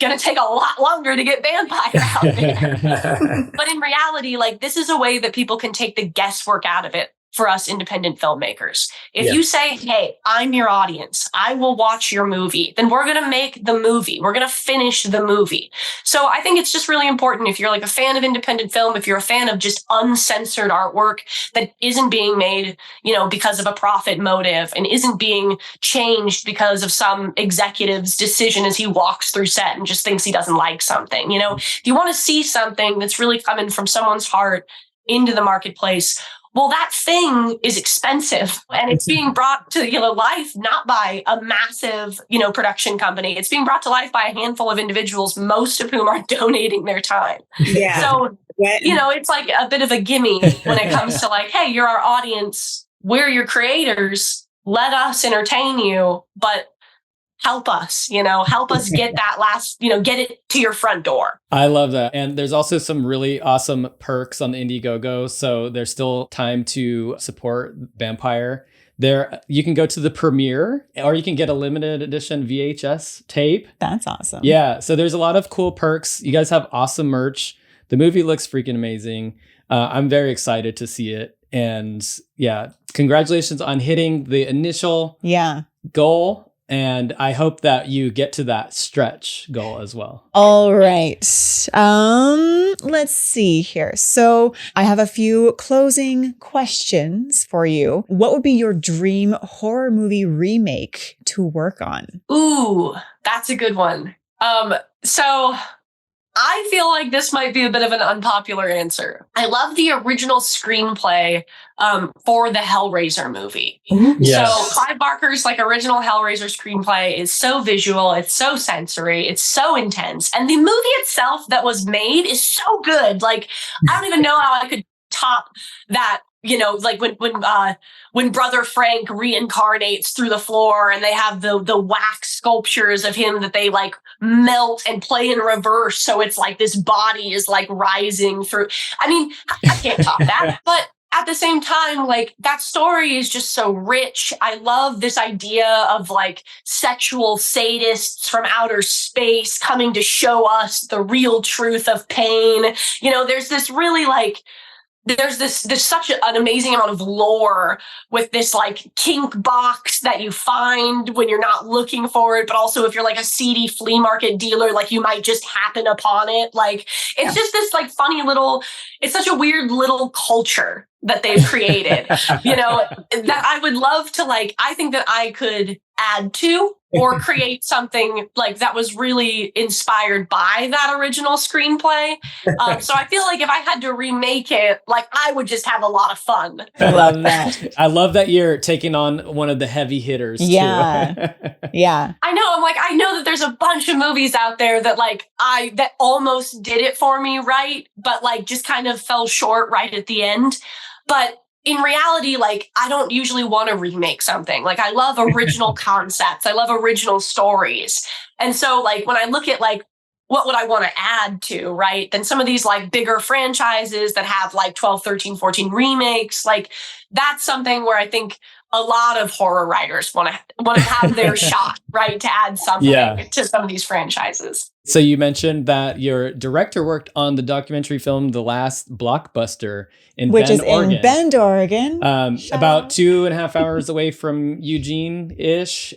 [SPEAKER 5] going to take a lot longer to get Bampire out there. But in reality, this is a way that people can take the guesswork out of it. For us independent filmmakers, if you say, hey, I'm your audience, I will watch your movie, then we're going to make the movie. We're going to finish the movie. So I think it's just really important, if you're like a fan of independent film, if you're a fan of just uncensored artwork that isn't being made, because of a profit motive and isn't being changed because of some executive's decision as he walks through set and just thinks he doesn't like something. If you want to see something that's really coming from someone's heart into the marketplace, well, that thing is expensive, and it's being brought to life not by a massive, production company. It's being brought to life by a handful of individuals, most of whom are donating their time.
[SPEAKER 2] Yeah.
[SPEAKER 5] So, it's like a bit of a gimme when it comes to hey, you're our audience. We're your creators. Let us entertain you, but help us, help us get that last, get it to your front door.
[SPEAKER 3] I love that. And there's also some really awesome perks on the Indiegogo. So there's still time to support Bampire. There, you can go to the premiere, or you can get a limited edition VHS tape.
[SPEAKER 2] That's awesome.
[SPEAKER 3] Yeah. So there's a lot of cool perks. You guys have awesome merch. The movie looks freaking amazing. I'm very excited to see it. And yeah, congratulations on hitting the initial goal. And I hope that you get to that stretch goal as well.
[SPEAKER 2] All right. Let's see here. So I have a few closing questions for you. What would be your dream horror movie remake to work on?
[SPEAKER 5] Ooh, that's a good one. So I feel like this might be a bit of an unpopular answer. I love the original screenplay for the Hellraiser movie.
[SPEAKER 3] Yes.
[SPEAKER 5] So Clive Barker's original Hellraiser screenplay is so visual, it's so sensory, it's so intense. And the movie itself that was made is so good. I don't even know how I could top that. When Brother Frank reincarnates through the floor, and they have the wax sculptures of him that they melt and play in reverse. So it's this body is rising through. I mean, I can't top that. But at the same time, that story is just so rich. I love this idea of sexual sadists from outer space coming to show us the real truth of pain. There's this really there's such an amazing amount of lore with this like kink box that you find when you're not looking for it, but also if you're like a seedy flea market dealer, like you might just happen upon it. Like it's just this like funny little, it's such a weird little culture that they've created, you know, that I would love to like, I think that I could add to or create something like that was really inspired by that original screenplay. So I feel like if I had to remake it, like I would just have a lot of fun.
[SPEAKER 2] I love that.
[SPEAKER 3] I love that you're taking on one of the heavy hitters.
[SPEAKER 2] Yeah.
[SPEAKER 3] Too.
[SPEAKER 2] Yeah.
[SPEAKER 5] I know. I'm like, I know that there's a bunch of movies out there that like that almost did it for me, right? But like just kind of fell short right at the end. But in reality, like, I don't usually want to remake something. Like, I love original concepts. I love original stories. And so, like, when I look at, like, what would I want to add to, right? Then some of these, like, bigger franchises that have, like, 12, 13, 14 remakes, like, that's something where I think a lot of horror writers want to have their shot, right? To add something to some of these franchises.
[SPEAKER 3] So you mentioned that your director worked on the documentary film The Last Blockbuster in
[SPEAKER 2] Which
[SPEAKER 3] Bend,
[SPEAKER 2] is
[SPEAKER 3] Oregon.
[SPEAKER 2] in Bend, Oregon.
[SPEAKER 3] About 2.5 hours away from Eugene-ish.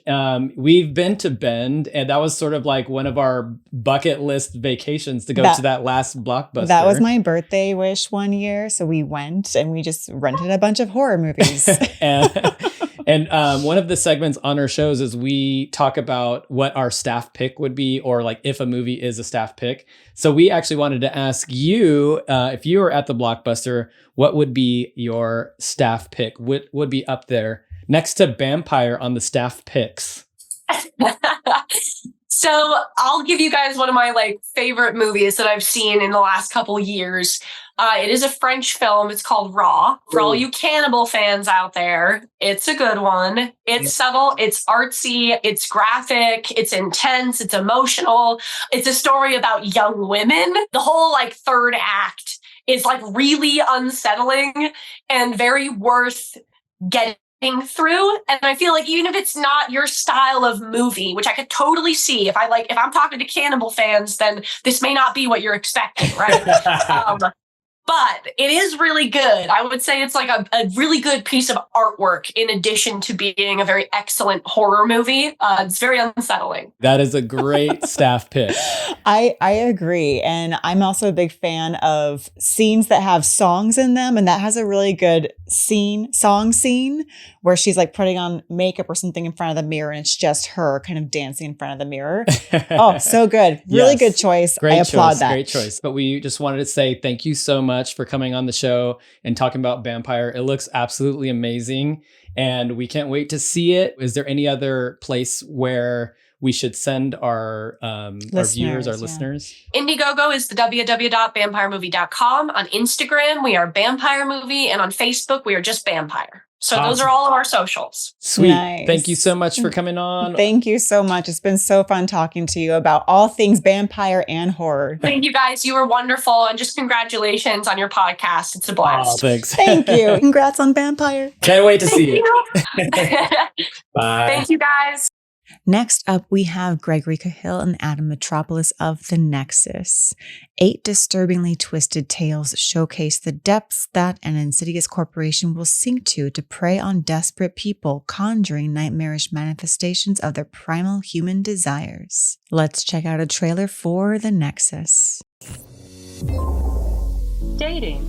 [SPEAKER 3] We've been to Bend, and that was sort of like one of our bucket list vacations to go to that last Blockbuster.
[SPEAKER 2] That was my birthday wish one year. So we went and we just rented a bunch of horror movies.
[SPEAKER 3] And one of the segments on our shows is we talk about what our staff pick would be, or like if a movie is a staff pick. So we actually wanted to ask you, if you were at the Blockbuster, what would be your staff pick? What would be up there next to Bampire on the staff picks?
[SPEAKER 5] So I'll give you guys one of my like favorite movies that I've seen in the last couple years. It is a French film. It's called Raw. For all you cannibal fans out there, it's a good one. It's subtle. It's artsy. It's graphic. It's intense. It's emotional. It's a story about young women. The whole like third act is like really unsettling and very worth getting through. And I feel like even if it's not your style of movie, which I could totally see, if I'm talking to cannibal fans, then this may not be what you're expecting, right? But it is really good. I would say it's like a really good piece of artwork in addition to being a very excellent horror movie. It's very unsettling.
[SPEAKER 3] That is a great staff pick.
[SPEAKER 2] I agree. And I'm also a big fan of scenes that have songs in them. And that has a really good song scene where she's like putting on makeup or something in front of the mirror and it's just her kind of dancing in front of the mirror. Oh, so good. Really good choice. I applaud that.
[SPEAKER 3] Great choice. But we just wanted to say thank you so much for coming on the show and talking about Bampire. It looks absolutely amazing and we can't wait to see it. Is there any other place where we should send our viewers, our listeners?
[SPEAKER 5] Indiegogo is the www.bampiremovie.com. On Instagram, we are Bampire Movie, and on Facebook, we are just Bampire. So those are all of our socials.
[SPEAKER 3] Sweet.
[SPEAKER 2] Nice.
[SPEAKER 3] Thank you so much for coming on.
[SPEAKER 2] Thank you so much. It's been so fun talking to you about all things Bampire and horror.
[SPEAKER 5] Thank you guys. You were wonderful. And just congratulations on your podcast. It's a blast.
[SPEAKER 3] Oh, thanks.
[SPEAKER 2] Thank you. Congrats on Bampire.
[SPEAKER 3] Can't wait to see you.
[SPEAKER 5] Bye. Thank you guys.
[SPEAKER 2] Next up, we have Gregory Cahill and Adam Mitropoulos of The Nexus. 8 disturbingly twisted tales showcase the depths that an insidious corporation will sink to prey on desperate people, conjuring nightmarish manifestations of their primal human desires. Let's check out a trailer for The Nexus.
[SPEAKER 6] Dating.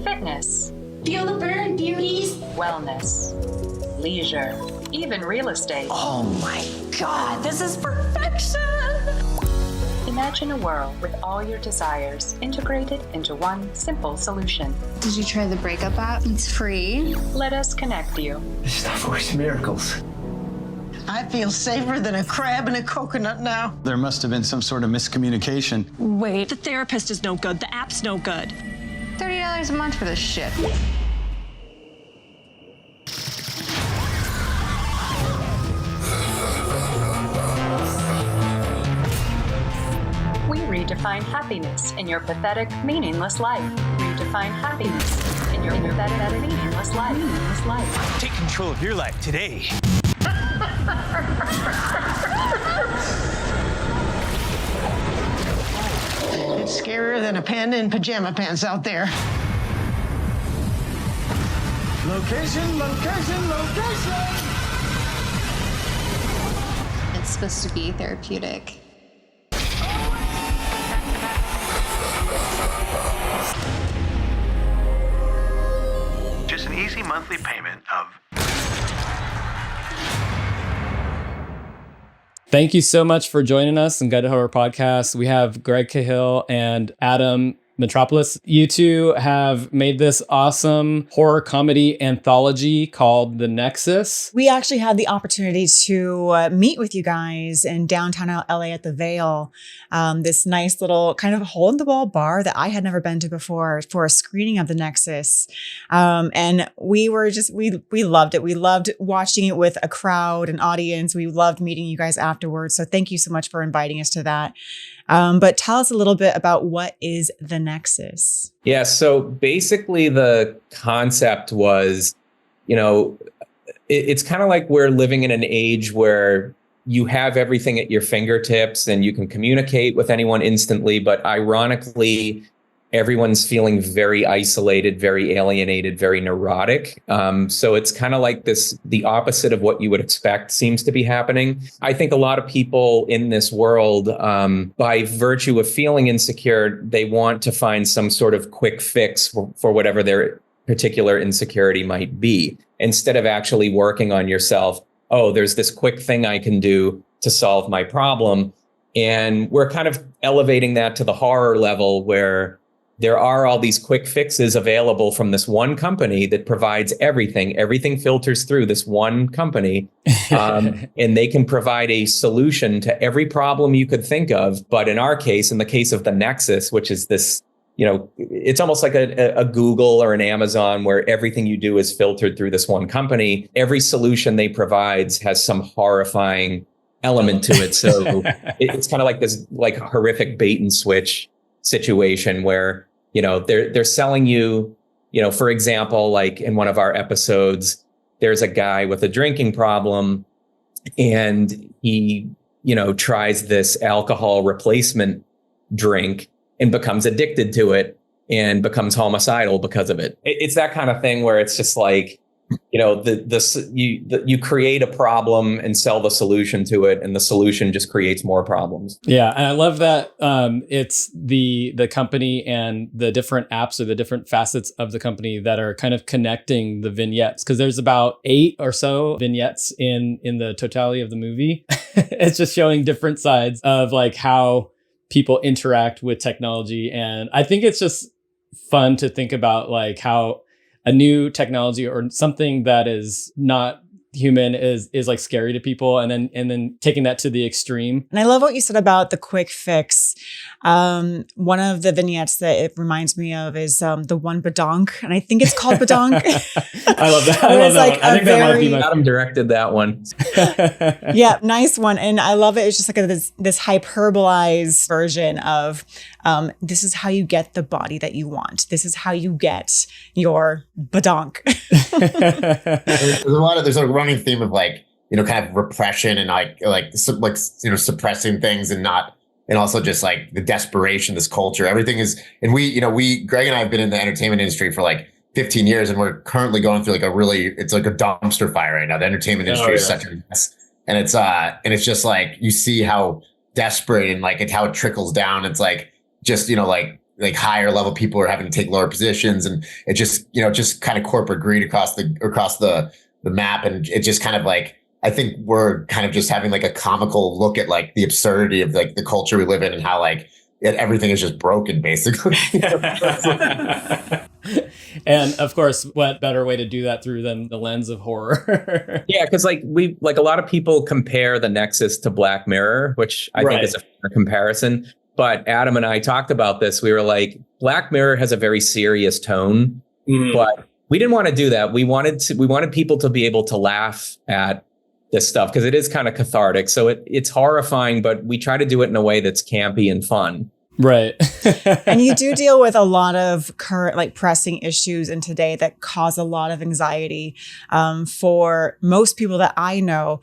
[SPEAKER 6] Fitness.
[SPEAKER 7] Feel the burn, beauties.
[SPEAKER 6] Wellness. Leisure. Even real estate.
[SPEAKER 7] Oh my God, this is perfection.
[SPEAKER 6] Imagine a world with all your desires integrated into one simple solution.
[SPEAKER 8] Did you try the breakup app? It's free.
[SPEAKER 6] Let us connect you.
[SPEAKER 9] This stuff works miracles.
[SPEAKER 10] I feel safer than a crab in a coconut now.
[SPEAKER 11] There must have been some sort of miscommunication.
[SPEAKER 7] Wait, the therapist is no good. The app's no good.
[SPEAKER 8] $30 a month for this shit.
[SPEAKER 6] We redefine happiness in your pathetic, meaningless life. Redefine happiness in your pathetic, meaningless life.
[SPEAKER 9] Take control of your life today.
[SPEAKER 10] It's scarier than a panda in pajama pants out there.
[SPEAKER 11] Location, location, location!
[SPEAKER 8] It's supposed to be therapeutic.
[SPEAKER 9] Just an easy monthly payment of...
[SPEAKER 3] Thank you so much for joining us on Guide to Horror Podcast. We have Greg Cahill and Adam Mitropoulos. You two have made this awesome horror comedy anthology called The Nexus.
[SPEAKER 2] We actually had the opportunity to meet with you guys in downtown LA at the Vale, this nice little kind of hole in the wall bar that I had never been to before for a screening of The Nexus. And we were just, we loved it. We loved watching it with a crowd, an audience. We loved meeting you guys afterwards. So thank you so much for inviting us to that. But tell us a little bit about what is The Nexus.
[SPEAKER 12] Yeah, so basically the concept was, it's kind of like we're living in an age where you have everything at your fingertips and you can communicate with anyone instantly. But ironically, everyone's feeling very isolated, very alienated, very neurotic. So it's kind of like the opposite of what you would expect seems to be happening. I think a lot of people in this world, by virtue of feeling insecure, they want to find some sort of quick fix for whatever their particular insecurity might be, instead of actually working on yourself. Oh, there's this quick thing I can do to solve my problem. And we're kind of elevating that to the horror level where there are all these quick fixes available from this one company that provides everything. Everything filters through this one company, and they can provide a solution to every problem you could think of. But in our case, in the case of the Nexus, which is this, it's almost like a Google or an Amazon where everything you do is filtered through this one company. Every solution they provide has some horrifying element to it. So it's kind of like this horrific bait and switch situation where, they're selling you, for example, like in one of our episodes, there's a guy with a drinking problem and he, tries this alcohol replacement drink and becomes addicted to it and becomes homicidal because of it. It's that kind of thing where it's just like, you create a problem and sell the solution to it, and the solution just creates more problems.
[SPEAKER 3] Yeah, and I love that it's the company and the different apps or the different facets of the company that are kind of connecting the vignettes, because there's about 8 or so vignettes in the totality of the movie. It's just showing different sides of like how people interact with technology, and I think it's just fun to think about like how a new technology or something that is not human is like scary to people, and then taking that to the extreme.
[SPEAKER 2] And I love what you said about the quick fix. One of the vignettes that it reminds me of is the one badonk, and I think it's called badonk.
[SPEAKER 3] I love that. I love that one. I think that might be my...
[SPEAKER 12] Adam directed that one.
[SPEAKER 2] Yeah, nice one. And I love it. It's just like this hyperbolized version of this is how you get the body that you want. This is how you get your badonk.
[SPEAKER 13] There's a running theme of like, kind of repression and suppressing things and also just like the desperation, this culture, everything is, and Greg and I have been in the entertainment industry for like 15 years, and we're currently going through it's like a dumpster fire right now. The entertainment industry is such a mess. And it's just like, you see how desperate and like how it trickles down. It's like, just, like higher level people are having to take lower positions, and it just, just kind of corporate greed across the map. And it just kind of like, I think we're kind of just having like a comical look at like the absurdity of like the culture we live in and how like everything is just broken basically.
[SPEAKER 3] And of course, what better way to do that through than the lens of horror?
[SPEAKER 12] Yeah, because like a lot of people compare the Nexus to Black Mirror, which I think is a fair comparison. But Adam and I talked about this. We were like, Black Mirror has a very serious tone, but we didn't want to do that. We wanted people to be able to laugh at this stuff because it is kind of cathartic. So it's horrifying, but we try to do it in a way that's campy and fun.
[SPEAKER 3] Right.
[SPEAKER 2] And you do deal with a lot of current, like pressing issues in today that cause a lot of anxiety for most people that I know,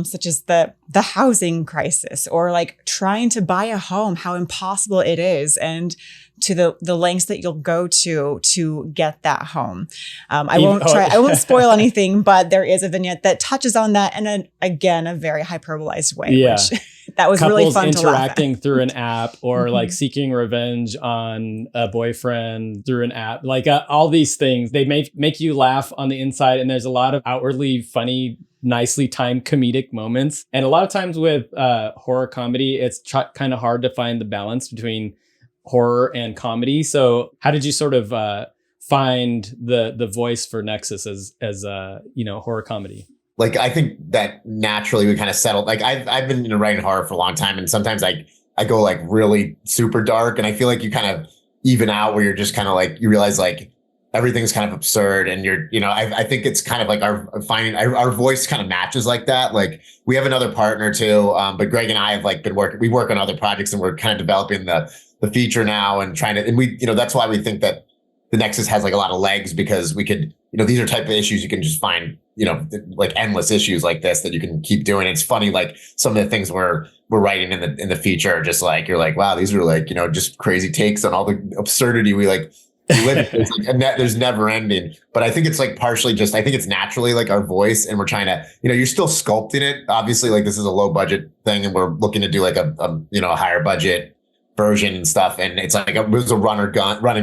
[SPEAKER 2] such as the housing crisis or like trying to buy a home, how impossible it is. And to the lengths that you'll go to get that home. I won't spoil anything, but there is a vignette that touches on that in a very hyperbolized way.
[SPEAKER 3] Yeah.
[SPEAKER 2] Which, that was
[SPEAKER 3] Couples
[SPEAKER 2] really fun to laugh at.
[SPEAKER 3] interacting through an app, or like seeking revenge on a boyfriend through an app. Like all these things, they make you laugh on the inside. And there's a lot of outwardly funny, nicely timed comedic moments. And a lot of times with horror comedy, it's kind of hard to find the balance between horror and comedy. So how did you sort of find the voice for Nexus as horror comedy?
[SPEAKER 13] Like, I think that naturally we kind of settled. Like, I've been writing horror for a long time, and sometimes I go like really super dark, and I feel like you kind of even out where you're just kind of like, you realize like everything's kind of absurd, and I think it's kind of like our voice kind of matches like that. Like, we have another partner too, but Greg and I have like we work on other projects, and we're kind of developing the feature now and trying to, and we, that's why we think that the Nexus has like a lot of legs, because we could, these are type of issues you can just find, like endless issues like this that you can keep doing. It's funny, like some of the things we're writing in the feature are just like, you're like, wow, these are like, just crazy takes on all the absurdity we live in. And that there's never ending. But I think it's like partially just, I think it's naturally like our voice, and we're trying to, you're still sculpting it. Obviously, like this is a low budget thing, and we're looking to do like a higher budget version and stuff. And it's like, it was a run and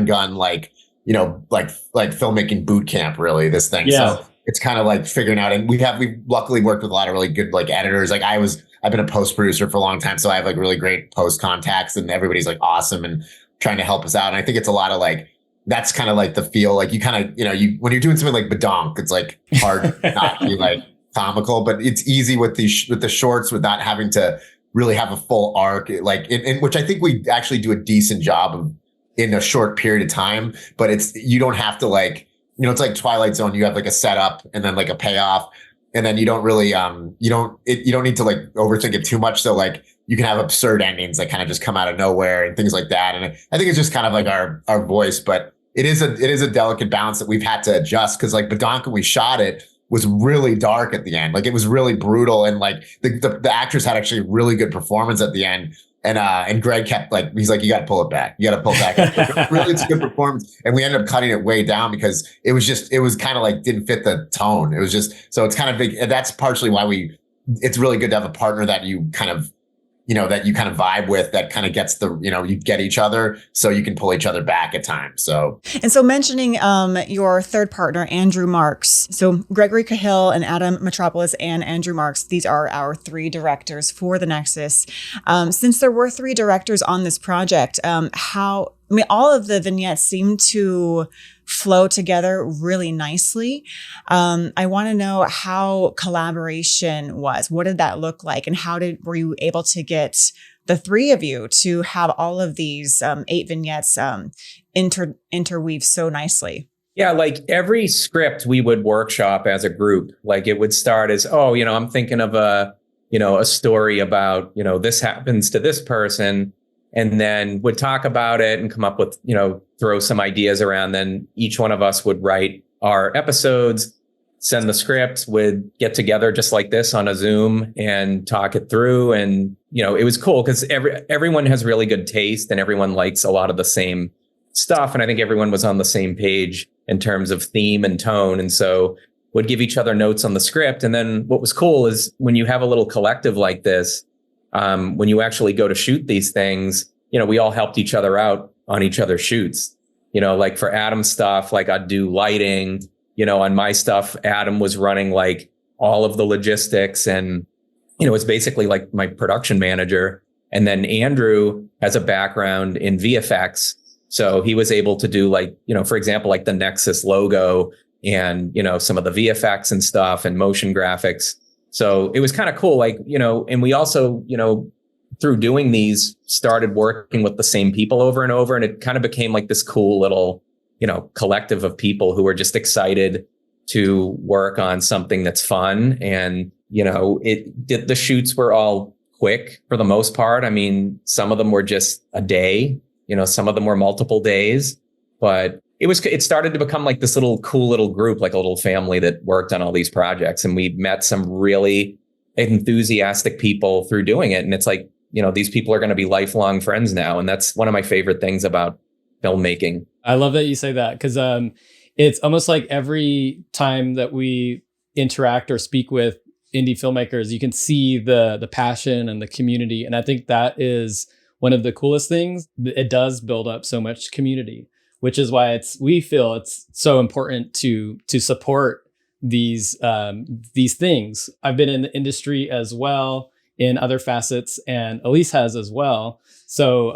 [SPEAKER 13] gun, like, like filmmaking boot camp, really, this thing.
[SPEAKER 3] Yeah.
[SPEAKER 13] So it's kind of like figuring out, and we've luckily worked with a lot of really good like editors. Like I've been a post producer for a long time, so I have like really great post contacts, and everybody's like awesome and trying to help us out. And I think it's a lot of like, that's kind of like the feel, like you kind of, when you're doing something like Badonk, it's like hard not to be like comical, but it's easy with the shorts with not having to really have a full arc, like in which I think we actually do a decent job of in a short period of time. But you don't have to like, it's like Twilight Zone. You have like a setup and then like a payoff, and then you don't really you don't need to like overthink it too much. So like you can have absurd endings that kind of just come out of nowhere and things like that. And I think it's just kind of like our voice, but it is a delicate balance that we've had to adjust, because like Badonk, when we shot it, was really dark at the end. Like it was really brutal, and like the actors had actually a really good performance at the end. And Greg kept like, he's like, you got to pull it back. You got to pull it back. Really, it's a good performance. And we ended up cutting it way down, because it was kind of like didn't fit the tone. It was just, so it's kind of big. And that's partially why it's really good to have a partner that you kind of, that you kind of vibe with, that kind of gets you get each other, so you can pull each other back at times. So,
[SPEAKER 2] and so mentioning your third partner, Andrew Marks. So Gregory Cahill and Adam Mitropoulos and Andrew Marks, these are our three directors for the Nexus. Since there were three directors on this project, all of the vignettes seem to flow together really nicely. I want to know how collaboration was. What did that look like? And were you able to get the three of you to have all of these 8 vignettes interweave so nicely?
[SPEAKER 12] Yeah, like every script we would workshop as a group. Like it would start as, I'm thinking of a story about, this happens to this person. And then would talk about it and come up with, throw some ideas around. Then each one of us would write our episodes, send the script, would get together just like this on a Zoom and talk it through. And, it was cool because everyone has really good taste, and everyone likes a lot of the same stuff. And I think everyone was on the same page in terms of theme and tone. And so would give each other notes on the script. And then what was cool is when you have a little collective like this, when you actually go to shoot these things, we all helped each other out on each other's shoots. Like for Adam's stuff, like I'd do lighting, on my stuff, Adam was running like all of the logistics, and, it's basically like my production manager. And then Andrew has a background in VFX. So he was able to do like, for example, like the Nexus logo and, some of the VFX and stuff and motion graphics. So it was kind of cool, like, and we also, through doing these, started working with the same people over and over. And it kind of became like this cool little, collective of people who were just excited to work on something that's fun. And, the shoots were all quick for the most part. I mean, some of them were just a day, some of them were multiple days, but it started to become like this cool little group, like a little family that worked on all these projects. And we met some really enthusiastic people through doing it. And it's like, these people are going to be lifelong friends now. And that's one of my favorite things about filmmaking.
[SPEAKER 3] I love that you say that, because it's almost like every time that we interact or speak with indie filmmakers, you can see the passion and the community. And I think that is one of the coolest things. It does build up so much community, which is why we feel it's so important to support these things. I've been in the industry as well in other facets, and Aleece has as well. So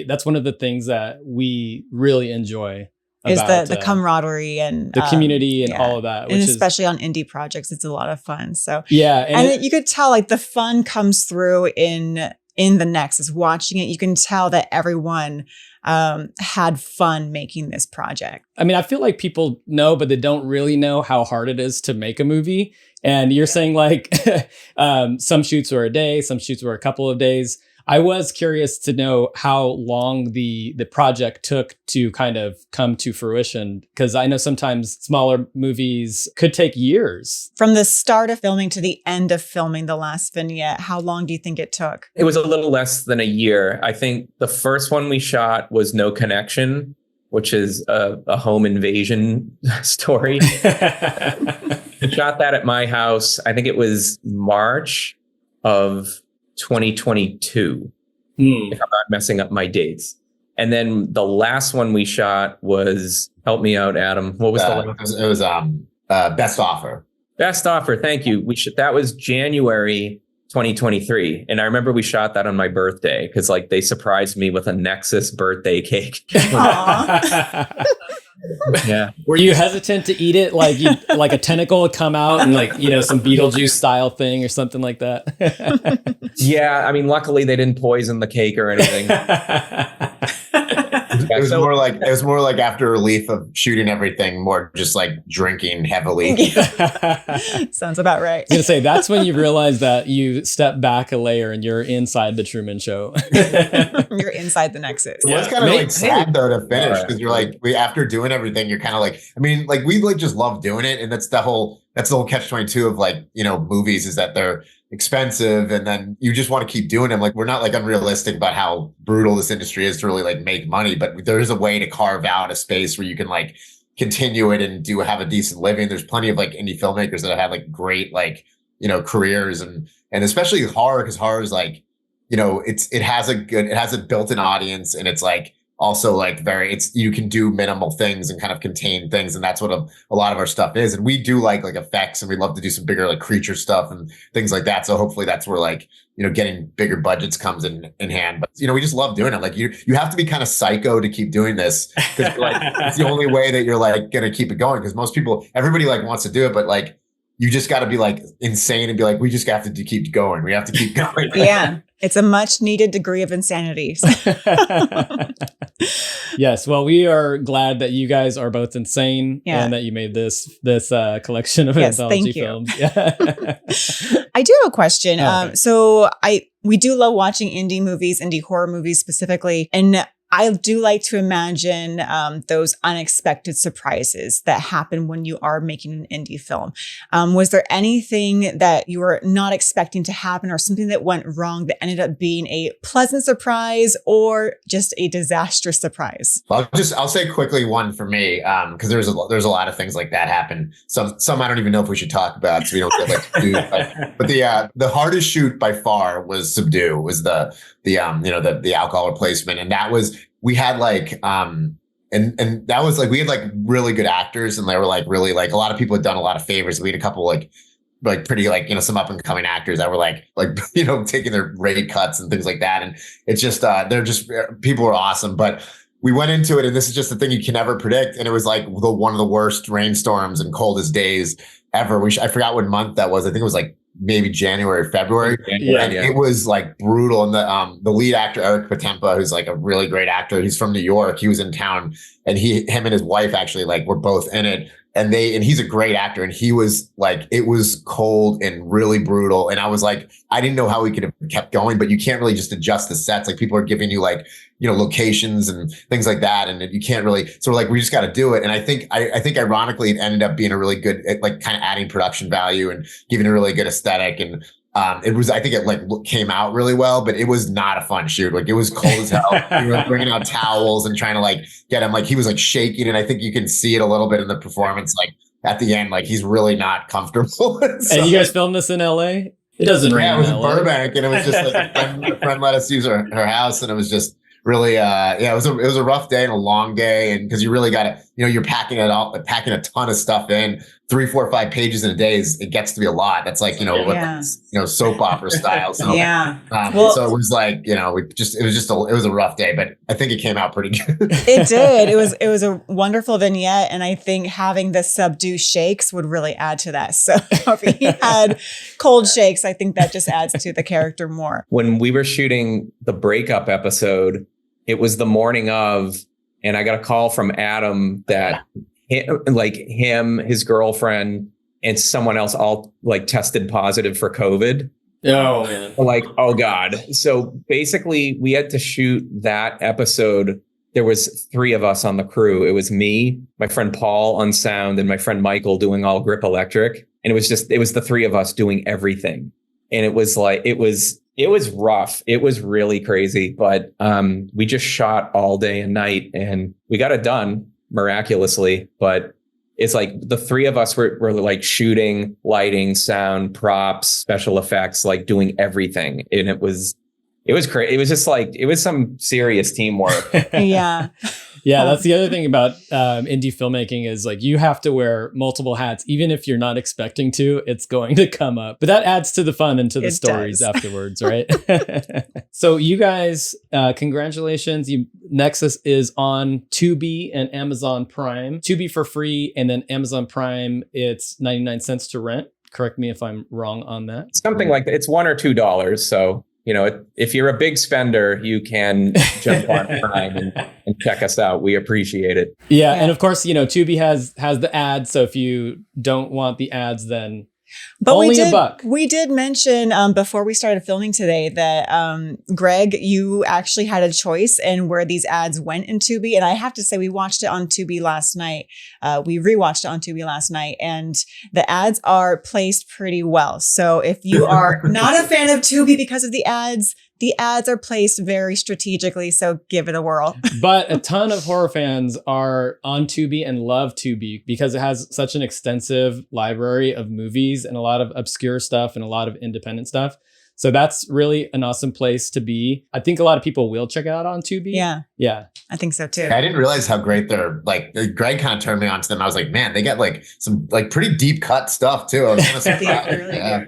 [SPEAKER 3] that's one of the things that we really enjoy.
[SPEAKER 2] Is the camaraderie and
[SPEAKER 3] the community and all of that,
[SPEAKER 2] and especially on indie projects, it's a lot of fun. So
[SPEAKER 3] yeah,
[SPEAKER 2] and you could tell like the fun comes through in the Nexus. Watching it, you can tell that everyone had fun making this project.
[SPEAKER 3] I mean, I feel like people know, but they don't really know how hard it is to make a movie. And you're saying like some shoots were a day, some shoots were a couple of days. I was curious to know how long the project took to kind of come to fruition, because I know sometimes smaller movies could take years.
[SPEAKER 2] From the start of filming to the end of filming the last vignette, how long do you think it took?
[SPEAKER 12] It was a little less than a year. I think the first one we shot was No Connection, which is a home invasion story. We shot that at my house. I think it was March of 2022, if I'm not messing up my dates. And then the last one we shot was, help me out, Adam. What was the last?
[SPEAKER 13] It was Best Offer.
[SPEAKER 12] Best Offer. Thank you. That was January 2023. And I remember we shot that on my birthday because like they surprised me with a Nexus birthday cake. Yeah.
[SPEAKER 3] Were you hesitant to eat it? Like like a tentacle would come out and like, some Beetlejuice style thing or something like that?
[SPEAKER 12] Yeah. I mean, luckily they didn't poison the cake or anything.
[SPEAKER 13] It was more like after relief of shooting everything, more just like drinking heavily.
[SPEAKER 2] Sounds about right.
[SPEAKER 3] I was gonna say that's when you realize that you step back a layer and you're inside the Truman Show.
[SPEAKER 2] You're inside the Nexus.
[SPEAKER 13] Well, it's kind of like sad though to finish, because you're like, after doing everything, you're kind of like, I mean, like we like just love doing it, and that's the whole catch-22 of like movies, is that they're expensive and then you just want to keep doing them. Like we're not like unrealistic about how brutal this industry is to really like make money, but there is a way to carve out a space where you can like continue it and have a decent living. There's plenty of like indie filmmakers that have had like great like careers, and especially horror, because horror is like it has a built-in audience, and it's like also like you can do minimal things and kind of contain things, and that's what a lot of our stuff is. And we do like effects, and we love to do some bigger like creature stuff and things like that. So hopefully that's where like getting bigger budgets comes in hand. But we just love doing it. Like you have to be kind of psycho to keep doing this, because like it's the only way that you're like gonna keep it going. Because everybody like wants to do it, but like you just got to be like insane and be like, we just have to keep going. We have to keep going.
[SPEAKER 2] Yeah. It's a much needed degree of insanity.
[SPEAKER 3] Yes. Well, we are glad that you guys are both insane and that you made this collection of anthology films. Yeah.
[SPEAKER 2] I do have a question. So we do love watching indie movies, indie horror movies specifically. And I do like to imagine those unexpected surprises that happen when you are making an indie film. Was there anything that you were not expecting to happen, or something that went wrong that ended up being a pleasant surprise or just a disastrous surprise?
[SPEAKER 13] I'll say quickly one for me, because there's a lot of things like that happen. Some I don't even know if we should talk about, so we don't get like but the hardest shoot by far was Subdue, was the alcohol replacement. And that was, we had like, and that was like, we had like really good actors, and they were like, really like, a lot of people had done a lot of favors. We had a couple like pretty like, some up and coming actors that were like, taking their rate cuts and things like that. And it's just, people were awesome, but we went into it, and this is just the thing you can never predict. And it was like one of the worst rainstorms and coldest days ever. I forgot what month that was. I think it was like maybe January, February. It was like brutal. And the lead actor, Eric Patempa, who's like a really great actor, he's from New York. He was in town, and him and his wife actually like were both in it. And he's a great actor, and he was like, it was cold and really brutal. And I was like, I didn't know how we could have kept going, but you can't really just adjust the sets. Like people are giving you like, locations and things like that. And you can't really, so we're like, we just got to do it. And I think ironically, it ended up being a really good, like kind of adding production value and giving a really good aesthetic. And I think it like came out really well, but it was not a fun shoot. Like it was cold as hell. We were bringing out towels and trying to like get him, like he was like shaking. And I think you can see it a little bit in the performance. Like at the end, like he's really not comfortable. So,
[SPEAKER 3] and you guys filmed this in LA? It doesn't rain.
[SPEAKER 13] Yeah, it was
[SPEAKER 3] in
[SPEAKER 13] in
[SPEAKER 3] LA.
[SPEAKER 13] Burbank, and it was just like a friend let us use her house, and it was just really, it was a rough day and a long day, and because you really got to, you're packing a ton of stuff in 3, 4, 5 pages in a day. It gets to be a lot. That's like soap opera style. So
[SPEAKER 2] Yeah.
[SPEAKER 13] So it was like it was a rough day, but I think it came out pretty good.
[SPEAKER 2] It did. It was a wonderful vignette, and I think having the subdued shakes would really add to that. So if he had cold shakes, I think that just adds to the character more.
[SPEAKER 12] When we were shooting the breakup episode, it was the morning of, and I got a call from Adam that him, his girlfriend, and someone else all like tested positive for COVID.
[SPEAKER 3] Oh man.
[SPEAKER 12] Like, oh God. So basically we had to shoot that episode. There was 3 of us on the crew. It was me, my friend Paul on sound, and my friend Michael doing all grip electric. And it was the 3 of us doing everything. And it was rough. It was really crazy, but we just shot all day and night and we got it done miraculously. But it's like the 3 of us were like shooting, lighting, sound, props, special effects, like doing everything. And it was crazy. It was just like, it was some serious teamwork.
[SPEAKER 2] Yeah.
[SPEAKER 3] Yeah, that's the other thing about indie filmmaking is like you have to wear multiple hats. Even if you're not expecting to, it's going to come up. But that adds to the fun and to the stories afterwards, right? So you guys, congratulations. Nexus is on Tubi and Amazon Prime. Tubi for free, and then Amazon Prime, it's 99 cents to rent. Correct me if I'm wrong on that.
[SPEAKER 12] Something like that. It's $1 or $2. So if you're a big spender, you can jump on Prime and check us out. We appreciate it.
[SPEAKER 3] Yeah. And of course, Tubi has the ads. So if you don't want the ads, then only $1.
[SPEAKER 2] We did mention before we started filming today that Greg, you actually had a choice in where these ads went in Tubi. And I have to say, we watched it on Tubi last night. We rewatched it on Tubi last night, and the ads are placed pretty well. So if you are not a fan of Tubi because of the ads are placed very strategically. So give it a whirl.
[SPEAKER 3] But a ton of horror fans are on Tubi and love Tubi because it has such an extensive library of movies and a lot of obscure stuff and a lot of independent stuff. So that's really an awesome place to be. I think a lot of people will check it out on Tubi.
[SPEAKER 2] Yeah.
[SPEAKER 3] Yeah.
[SPEAKER 2] I think so too.
[SPEAKER 13] I didn't realize how great they're like. Greg kind of turned me on to them. I was like, man, they got like some like pretty deep cut stuff too. I was kind of surprised. Yeah.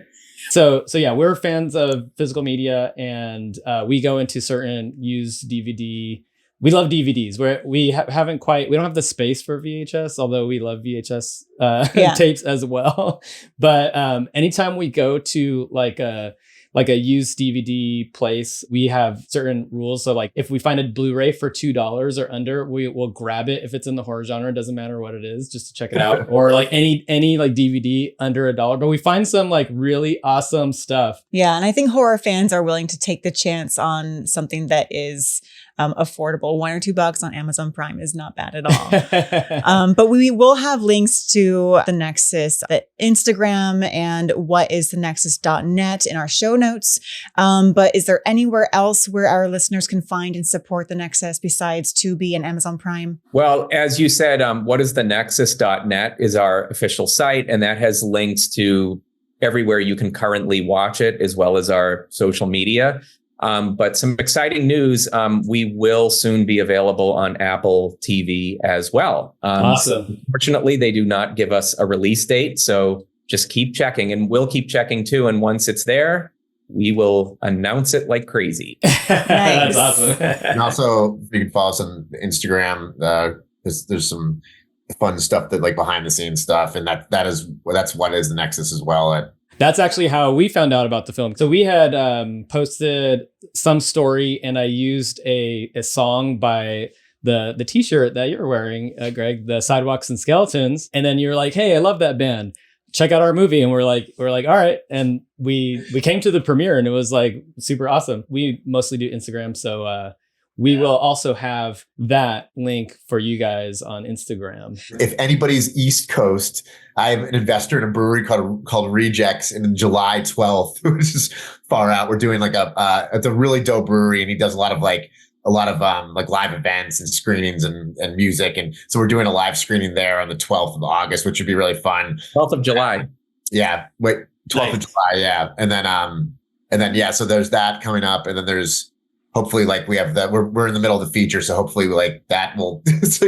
[SPEAKER 3] So yeah, we're fans of physical media, and we go into certain used DVD. We love DVDs. We don't have the space for VHS, although we love VHS tapes as well. But anytime we go to like a used DVD place, we have certain rules. So like if we find a Blu-ray for $2 or under, we will grab it if it's in the horror genre. It doesn't matter what it is, just to check it out. Or like any like DVD under $1. But we find some like really awesome stuff.
[SPEAKER 2] Yeah. And I think horror fans are willing to take the chance on something that is affordable. $1 or $2 on Amazon Prime is not bad at all. But we will have links to the Nexus, the Instagram, and whatisthenexus.net in our show notes. But is there anywhere else where our listeners can find and support the Nexus besides Tubi and Amazon Prime?
[SPEAKER 12] Well, as you said, whatisthenexus.net is our official site, and that has links to everywhere you can currently watch it, as well as our social media. But some exciting news, we will soon be available on Apple TV as well.
[SPEAKER 3] Awesome.
[SPEAKER 12] Fortunately, they do not give us a release date, so just keep checking, and we'll keep checking too. And once it's there, we will announce it like crazy.
[SPEAKER 2] Nice.
[SPEAKER 3] That's awesome.
[SPEAKER 13] And also, you can follow us on Instagram. There's some fun stuff that like behind the scenes stuff, and that's what is the Nexus as well.
[SPEAKER 3] That's actually how we found out about the film. So we had posted some story, and I used a song by the t-shirt that you're wearing, Greg, the Sidewalks and Skeletons. And then you're like, hey, I love that band. Check out our movie. And we're like, all right. And we came to the premiere, and it was like super awesome. We mostly do Instagram. So we will also have that link for you guys on Instagram.
[SPEAKER 13] If anybody's East Coast, I have an investor in a brewery called Rejects in July 12th, which is far out. We're doing like it's a really dope brewery, and he does a lot of like live events and screenings and music. And so we're doing a live screening there on the 12th of August, which would be really fun.
[SPEAKER 12] 12th of July.
[SPEAKER 13] Yeah. Wait, 12th of July. Yeah. And then, yeah, so there's that coming up. And then there's hopefully like we have that, we're in the middle of the feature. So hopefully like that will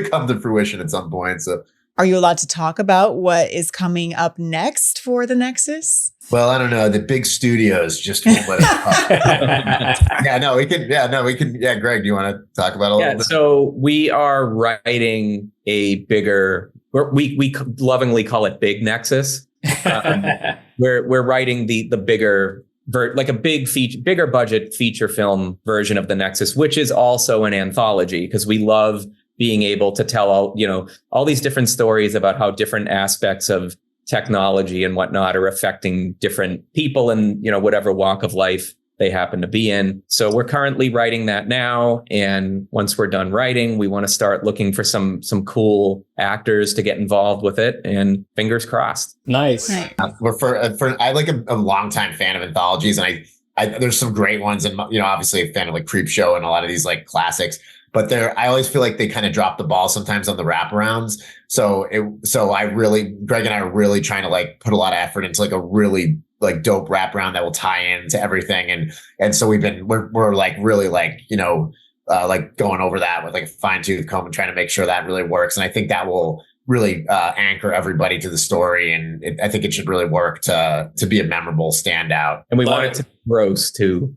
[SPEAKER 13] come to fruition at some point. So
[SPEAKER 2] are you allowed to talk about what is coming up next for the Nexus?
[SPEAKER 13] Well, I don't know. The big studios just won't let us talk. We can. Yeah, Greg, do you want to talk about it a little bit?
[SPEAKER 12] So we are writing a bigger, we lovingly call it Big Nexus. We're writing the bigger, like a bigger budget feature film version of the Nexus, which is also an anthology, because we love being able to tell all these different stories about how different aspects of technology and whatnot are affecting different people in, whatever walk of life they happen to be in. So we're currently writing that now. And once we're done writing, we want to start looking for some cool actors to get involved with it, and fingers crossed.
[SPEAKER 3] Nice.
[SPEAKER 13] I'm like a longtime fan of anthologies, and I there's some great ones, and obviously a fan of like Creepshow and a lot of these like classics. But I always feel like they kind of drop the ball sometimes on the wraparounds. So Greg and I are really trying to like put a lot of effort into like a really like dope wraparound that will tie into everything. And so we're like really like, like going over that with like a fine tooth comb and trying to make sure that really works. And I think that will really anchor everybody to the story. And I think it should really work to be a memorable standout.
[SPEAKER 12] And we want it to be gross too.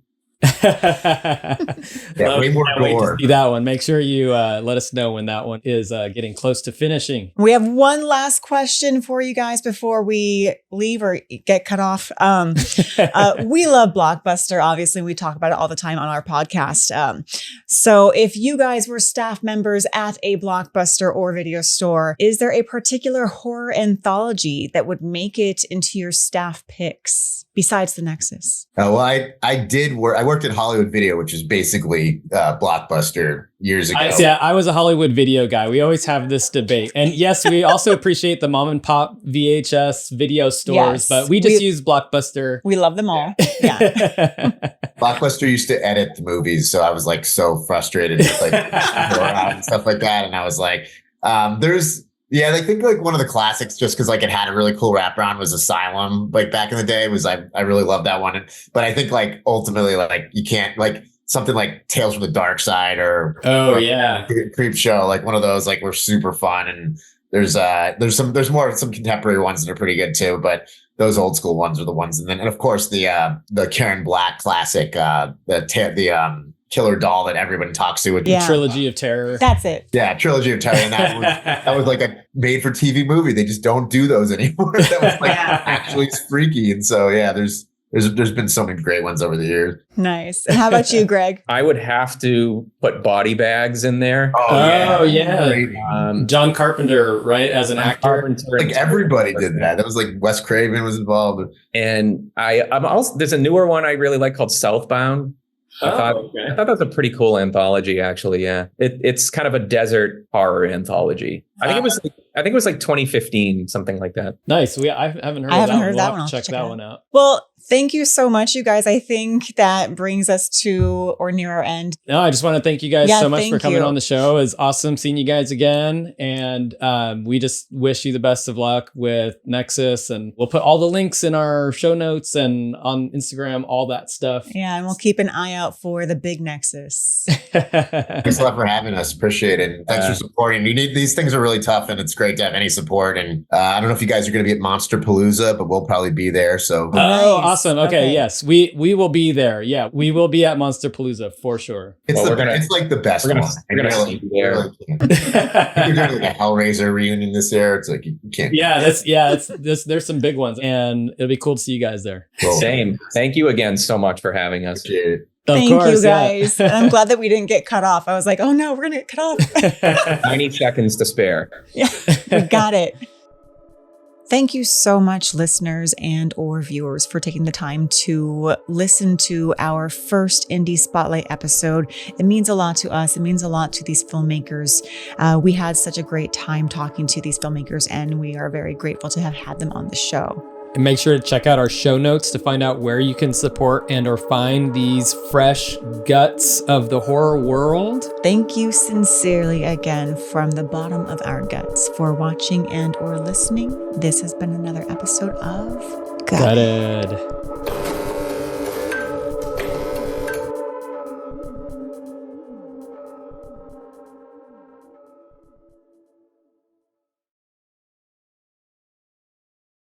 [SPEAKER 13] Way more gore.
[SPEAKER 3] See that one. Make sure you let us know when that one is getting close to finishing.
[SPEAKER 2] We have one last question for you guys before we leave or get cut off. We love Blockbuster. Obviously, we talk about it all the time on our podcast. So if you guys were staff members at a Blockbuster or video store, is there a particular horror anthology that would make it into your staff picks besides the Nexus?
[SPEAKER 13] Well, I worked at Hollywood Video, which is basically Blockbuster years ago.
[SPEAKER 3] I was a Hollywood Video guy. We always have this debate. And yes, we also appreciate the mom and pop VHS video stores, but we just use Blockbuster.
[SPEAKER 2] We love them all. Yeah.
[SPEAKER 13] Blockbuster used to edit the movies, so I was like so frustrated with like and stuff like that. And I was like, I think like one of the classics, just because like it had a really cool wraparound, was Asylum. Like back in the day, I really loved that one. But I think like ultimately like you can't like something like Tales from the Dark Side or Creepshow, like one of those like were super fun. And there's some contemporary ones that are pretty good too. But those old school ones are the ones. And then of course the Karen Black classic, the killer doll that everyone talks to with
[SPEAKER 3] the Trilogy of Terror.
[SPEAKER 2] That's it.
[SPEAKER 13] Yeah, Trilogy of Terror. And that was like a made for TV movie. They just don't do those anymore. That was like actually freaky. And so there's been so many great ones over the years.
[SPEAKER 2] Nice. And how about you, Greg?
[SPEAKER 12] I would have to put Body Bags in there.
[SPEAKER 3] Oh yeah. John Carpenter, right? As an actor.
[SPEAKER 13] Like everybody did that. That was like Wes Craven was involved.
[SPEAKER 12] And I'm also, there's a newer one I really like called Southbound. I thought that was a pretty cool anthology, actually. Yeah, it's kind of a desert horror anthology. I think it was like 2015, something like that.
[SPEAKER 3] Nice. I haven't heard. That one. I'll check that one out.
[SPEAKER 2] Well, thank you so much, you guys. I think that brings us to or near our end.
[SPEAKER 3] No, I just want to thank you guys so much for coming on the show. It's awesome seeing you guys again, and we just wish you the best of luck with Nexus. And we'll put all the links in our show notes and on Instagram, all that stuff.
[SPEAKER 2] Yeah, and we'll keep an eye out for the big Nexus.
[SPEAKER 13] Thanks a lot for having us. Appreciate it. And thanks for supporting. These things are really tough, and it's great to have any support. And I don't know if you guys are going to be at Monsterpalooza, but we'll probably be there. So
[SPEAKER 3] awesome. Okay. Yes, we will be there. Yeah, we will be at Monsterpalooza for sure.
[SPEAKER 13] It's like the best one.
[SPEAKER 12] We're gonna see you there.
[SPEAKER 13] You're doing like a Hellraiser reunion this year. It's like you can't.
[SPEAKER 3] There's some big ones, and it'll be cool to see you guys there.
[SPEAKER 12] Cool. Same. Thank you again so much for having us.
[SPEAKER 2] Thank you guys. And I'm glad that we didn't get cut off. I was like, oh no, we're going to get cut off.
[SPEAKER 12] 90 seconds to spare.
[SPEAKER 2] Yeah, we got it. Thank you so much, listeners and or viewers, for taking the time to listen to our first Indie Spotlight episode. It means a lot to us. It means a lot to these filmmakers. We had such a great time talking to these filmmakers, and we are very grateful to have had them on the show.
[SPEAKER 3] And make sure to check out our show notes to find out where you can support and or find these fresh guts of the horror world.
[SPEAKER 2] Thank you sincerely again from the bottom of our guts for watching and or listening. This has been another episode of
[SPEAKER 3] Gutted.